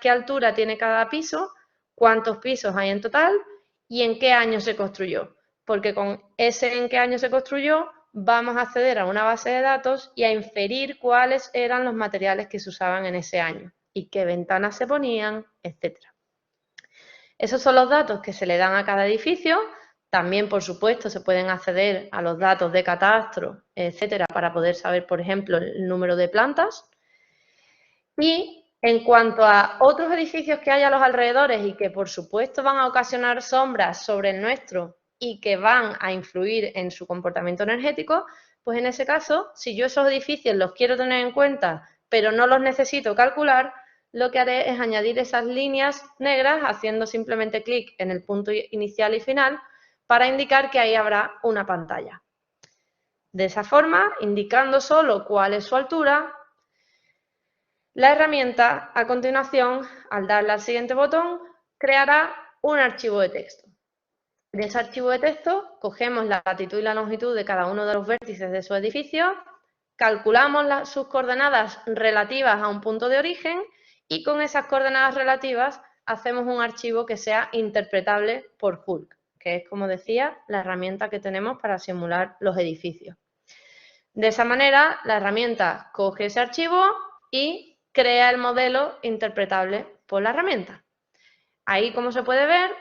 C: qué altura tiene cada piso, cuántos pisos hay en total y en qué año se construyó. Porque con ese en qué año se construyó vamos a acceder a una base de datos y a inferir cuáles eran los materiales que se usaban en ese año y qué ventanas se ponían, etc. Esos son los datos que se le dan a cada edificio. También, por supuesto, se pueden acceder a los datos de catastro, etcétera, para poder saber, por ejemplo, el número de plantas. Y en cuanto a otros edificios que hay a los alrededores y que, por supuesto, van a ocasionar sombras sobre el nuestro y que van a influir en su comportamiento energético, pues en ese caso, si yo esos edificios los quiero tener en cuenta, pero no los necesito calcular, lo que haré es añadir esas líneas negras haciendo simplemente clic en el punto inicial y final para indicar que ahí habrá una pantalla. De esa forma, indicando solo cuál es su altura, la herramienta, a continuación, al darle al siguiente botón, creará un archivo de texto. De ese archivo de texto, cogemos la latitud y la longitud de cada uno de los vértices de su edificio, calculamos sus coordenadas relativas a un punto de origen y con esas coordenadas relativas hacemos un archivo que sea interpretable por Hulk, que es, como decía, la herramienta que tenemos para simular los edificios. De esa manera, la herramienta coge ese archivo y crea el modelo interpretable por la herramienta. Ahí, como se puede ver,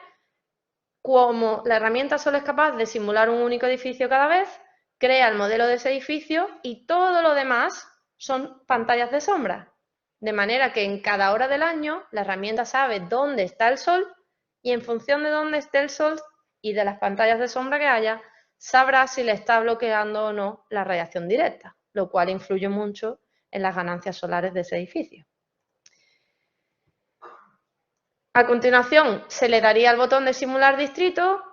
C: como la herramienta solo es capaz de simular un único edificio cada vez, crea el modelo de ese edificio y todo lo demás son pantallas de sombra. De manera que en cada hora del año la herramienta sabe dónde está el sol y en función de dónde esté el sol y de las pantallas de sombra que haya, sabrá si le está bloqueando o no la radiación directa, lo cual influye mucho en las ganancias solares de ese edificio. A continuación, se le daría el botón de simular distrito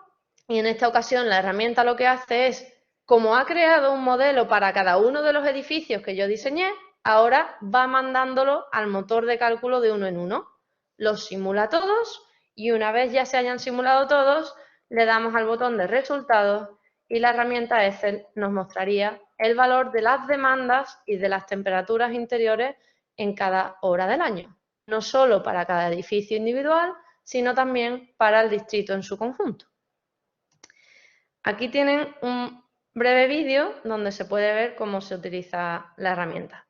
C: y en esta ocasión la herramienta lo que hace es, como ha creado un modelo para cada uno de los edificios que yo diseñé, ahora va mandándolo al motor de cálculo de uno en uno. Los simula todos y una vez ya se hayan simulado todos, le damos al botón de resultados y la herramienta Excel nos mostraría el valor de las demandas y de las temperaturas interiores en cada hora del año. No solo para cada edificio individual, sino también para el distrito en su conjunto. Aquí tienen un breve vídeo donde se puede ver cómo se utiliza la herramienta.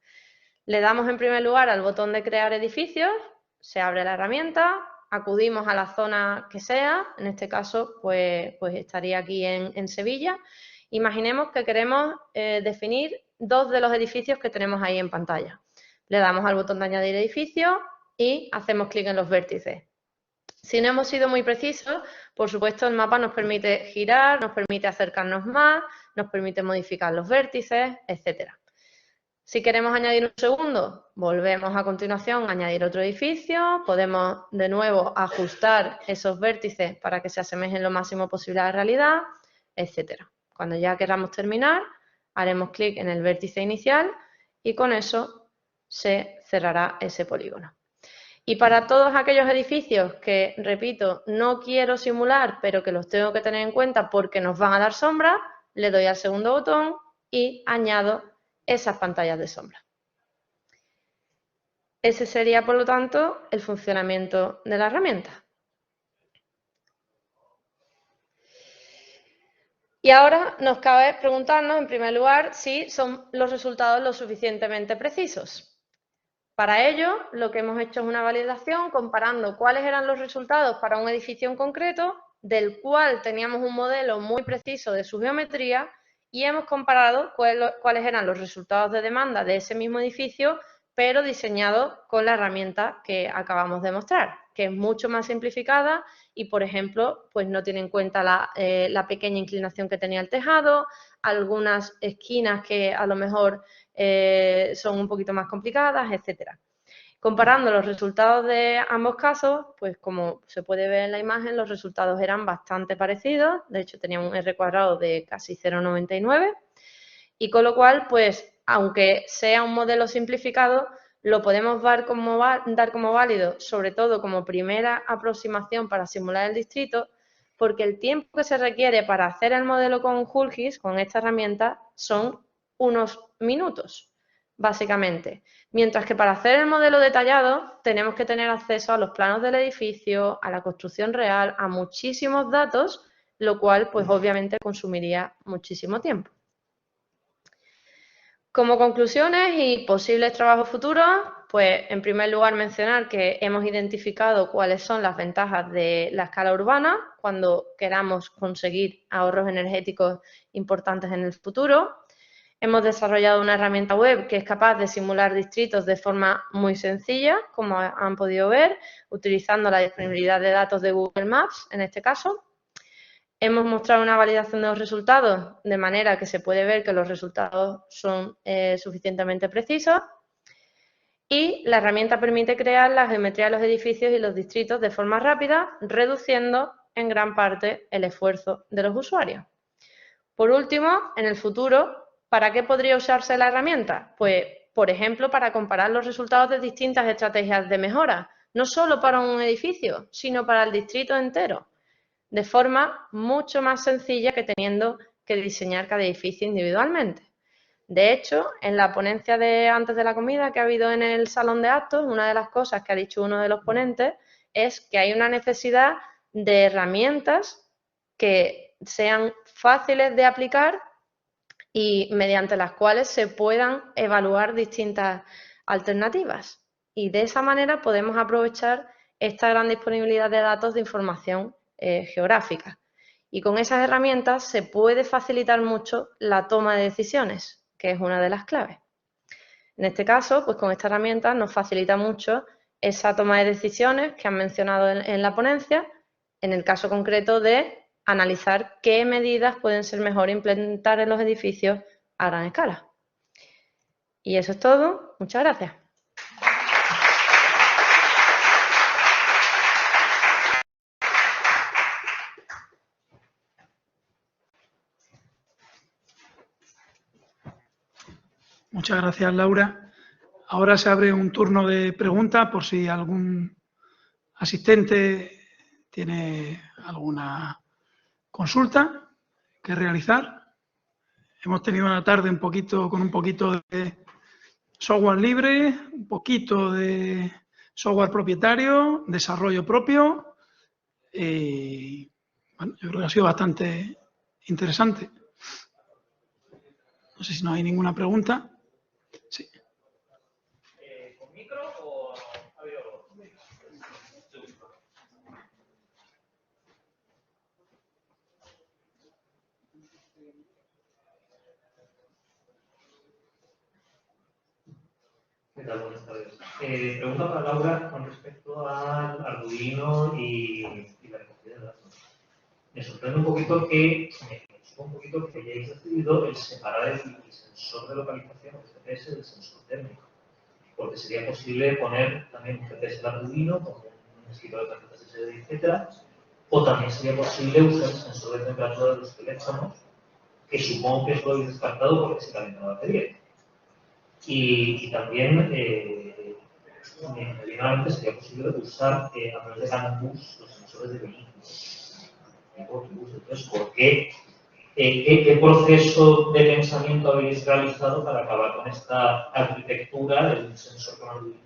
C: Le damos en primer lugar al botón de crear edificios, se abre la herramienta, acudimos a la zona que sea, en este caso pues estaría aquí en Sevilla. Imaginemos que queremos definir dos de los edificios que tenemos ahí en pantalla. Le damos al botón de añadir edificio y hacemos clic en los vértices. Si no hemos sido muy precisos, por supuesto el mapa nos permite girar, nos permite acercarnos más, nos permite modificar los vértices, etc. Si queremos añadir un segundo, volvemos a continuación a añadir otro edificio, podemos de nuevo ajustar esos vértices para que se asemejen lo máximo posible a la realidad, etc. Cuando ya queramos terminar, haremos clic en el vértice inicial y con eso se cerrará ese polígono. Y para todos aquellos edificios que, repito, no quiero simular, pero que los tengo que tener en cuenta porque nos van a dar sombra, le doy al segundo botón y añado esas pantallas de sombra. Ese sería, por lo tanto, el funcionamiento de la herramienta. Y ahora nos cabe preguntarnos, en primer lugar, si son los resultados lo suficientemente precisos. Para ello, lo que hemos hecho es una validación comparando cuáles eran los resultados para un edificio en concreto, del cual teníamos un modelo muy preciso de su geometría, y hemos comparado cuáles eran los resultados de demanda de ese mismo edificio, pero diseñado con la herramienta que acabamos de mostrar, que es mucho más simplificada y, por ejemplo, pues no tiene en cuenta la pequeña inclinación que tenía el tejado, algunas esquinas que a lo mejor son un poquito más complicadas, etcétera. Comparando los resultados de ambos casos, pues como se puede ver en la imagen, los resultados eran bastante parecidos. De hecho, tenían un R² de casi 0,99 y con lo cual, pues, aunque sea un modelo simplificado, lo podemos dar como válido, sobre todo como primera aproximación para simular el distrito, porque el tiempo que se requiere para hacer el modelo con QGIS, con esta herramienta, son unos minutos, básicamente. Mientras que para hacer el modelo detallado tenemos que tener acceso a los planos del edificio, a la construcción real, a muchísimos datos, lo cual, pues, obviamente consumiría muchísimo tiempo. Como conclusiones y posibles trabajos futuros, pues en primer lugar mencionar que hemos identificado cuáles son las ventajas de la escala urbana cuando queramos conseguir ahorros energéticos importantes en el futuro. Hemos desarrollado una herramienta web que es capaz de simular distritos de forma muy sencilla, como han podido ver, utilizando la disponibilidad de datos de Google Maps en este caso. Hemos mostrado una validación de los resultados, de manera que se puede ver que los resultados son suficientemente precisos. Y la herramienta permite crear la geometría de los edificios y los distritos de forma rápida, reduciendo en gran parte el esfuerzo de los usuarios. Por último, en el futuro, ¿para qué podría usarse la herramienta? Pues, por ejemplo, para comparar los resultados de distintas estrategias de mejora, no solo para un edificio, sino para el distrito entero, de forma mucho más sencilla que teniendo que diseñar cada edificio individualmente. De hecho, en la ponencia de antes de la comida que ha habido en el salón de actos, una de las cosas que ha dicho uno de los ponentes es que hay una necesidad de herramientas que sean fáciles de aplicar y mediante las cuales se puedan evaluar distintas alternativas. Y de esa manera podemos aprovechar esta gran disponibilidad de datos de información geográfica. Y con esas herramientas se puede facilitar mucho la toma de decisiones, que es una de las claves. En este caso, pues con esta herramienta nos facilita mucho esa toma de decisiones que han mencionado en la ponencia, en el caso concreto de analizar qué medidas pueden ser mejor implementar en los edificios a gran escala. Y eso es todo. Muchas gracias.
B: Muchas gracias, Laura. Ahora se abre un turno de preguntas por si algún asistente tiene alguna consulta que realizar. Hemos tenido una tarde con un poquito de software libre, un poquito de software propietario, desarrollo propio. Y bueno, yo creo que ha sido bastante interesante. No sé si no hay ninguna pregunta. Sí.
G: ¿Con micro o audio? ¿Qué tal? Buenas tardes. Pregunta para Laura con respecto al Arduino y la recogida de datos. Me sorprende un poquito que hayáis decidido el separar el sensor de localización, el GPS, del sensor térmico. Porque sería posible poner también un GPS de Arduino, con un escritor de tarjetas SD, etc. O también sería posible usar el sensor de temperatura de los teléfonos, que supongo que eso lo habéis descartado porque se calienta la batería. Y también, me viene a la mente, sería posible usar a través de Canon Bus los sensores de vehículos. Entonces, ¿por qué? ¿Qué proceso de pensamiento habéis realizado para acabar con esta arquitectura del sensor con Arduino?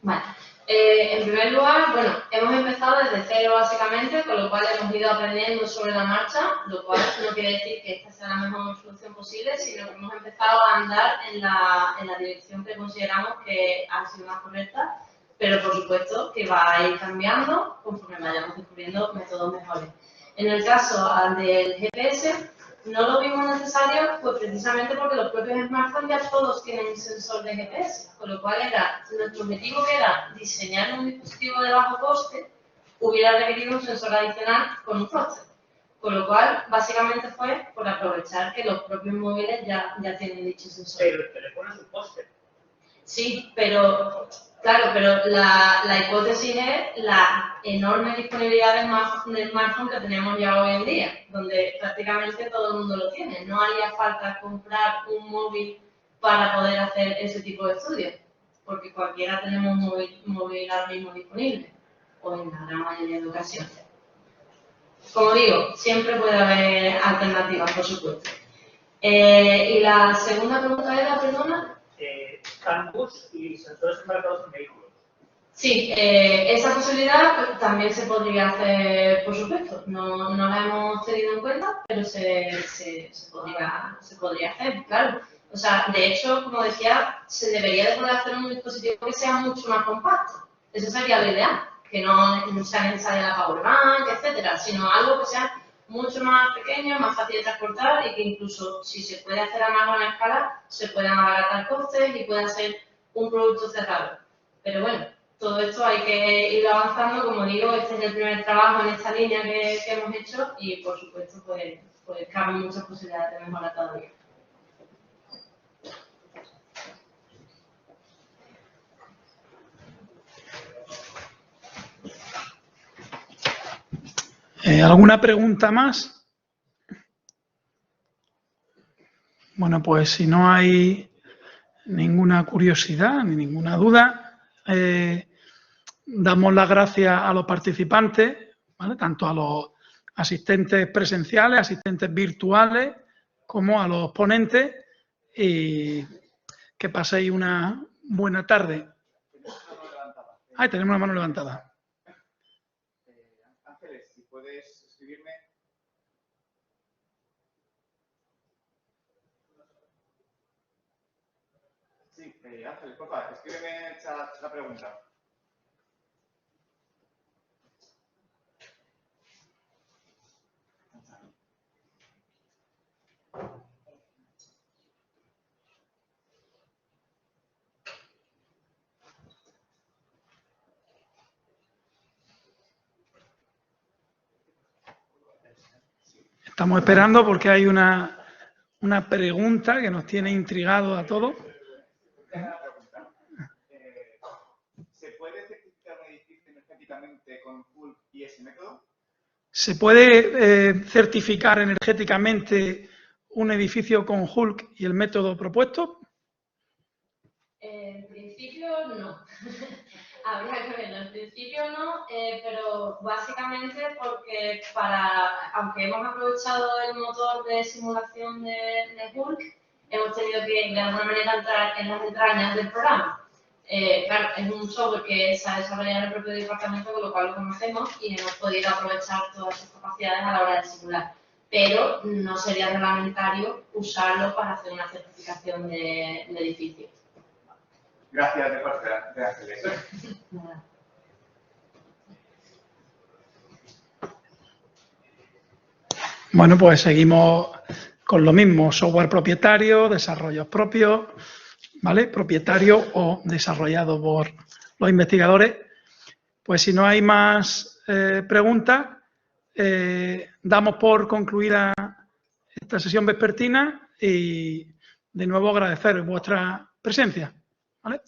C: Vale. En primer lugar, bueno, hemos empezado desde cero básicamente, con lo cual hemos ido aprendiendo sobre la marcha, lo cual no quiere decir que esta sea la mejor solución posible, sino que hemos empezado a andar en la dirección que consideramos que ha sido más correcta, pero por supuesto que va a ir cambiando conforme vayamos descubriendo métodos mejores. En el caso del GPS, no lo vimos necesario pues precisamente porque los propios smartphones ya todos tienen un sensor de GPS, con lo cual nuestro objetivo, que era diseñar un dispositivo de bajo coste, hubiera requerido un sensor adicional con un clúster. Con lo cual, básicamente fue por aprovechar que los propios móviles ya tienen dicho sensor.
G: Pero el teléfono es un coste.
C: Sí, pero claro, pero la hipótesis es la enorme disponibilidad de smartphone que tenemos ya hoy en día, donde prácticamente todo el mundo lo tiene. No haría falta comprar un móvil para poder hacer ese tipo de estudios, porque cualquiera tenemos un móvil ahora mismo disponible, o en la gran mayoría de ocasiones. Como digo, siempre puede haber alternativas, por supuesto. Y la segunda pregunta era, perdona.
G: Campus y sensores embarcados en vehículos.
C: Sí, esa posibilidad pues, también se podría hacer, por supuesto. No la hemos tenido en cuenta, pero se podría hacer, claro. O sea, de hecho, como decía, se debería de poder hacer un dispositivo que sea mucho más compacto. Eso sería lo ideal, que no sea necesaria la powerbank, etcétera, sino algo que sea mucho más pequeño, más fácil de transportar y que incluso si se puede hacer a más gran escala, se puedan abaratar costes y pueda ser un producto cerrado. Pero bueno, todo esto hay que ir avanzando. Como digo, este es el primer trabajo en esta línea que hemos hecho y por supuesto pues caben muchas posibilidades de mejora todavía.
B: ¿Alguna pregunta más? Bueno, pues si no hay ninguna curiosidad ni ninguna duda, damos las gracias a los participantes, ¿vale? Tanto a los asistentes presenciales, asistentes virtuales, como a los ponentes, y que paséis una buena tarde. Ah, tenemos la mano levantada.
H: Ángeles, si puedes escribirme. Sí, Ángeles, por favor, escríbeme en el chat la pregunta.
B: Estamos esperando porque hay una pregunta que nos tiene intrigados a todos.
H: ¿Se puede certificar un edificio energéticamente con Hulk y ese método?
B: ¿Se puede certificar energéticamente un edificio con Hulk y el método propuesto?
C: En principio no. Habría que verlo. En principio no, pero básicamente porque aunque hemos aprovechado el motor de simulación de Hulk, hemos tenido que de alguna manera entrar en las entrañas del programa. Claro, es un software que se ha desarrollado en el propio departamento, con lo cual lo conocemos y hemos podido aprovechar todas sus capacidades a la hora de simular. Pero no sería reglamentario usarlo para hacer una certificación de edificios.
H: Gracias de parte de Ángeles.
B: Bueno, pues seguimos con lo mismo, software propietario, desarrollos propios, ¿vale? Propietario o desarrollado por los investigadores. Pues si no hay más preguntas, damos por concluida esta sesión vespertina y de nuevo agradecer vuestra presencia, ¿vale?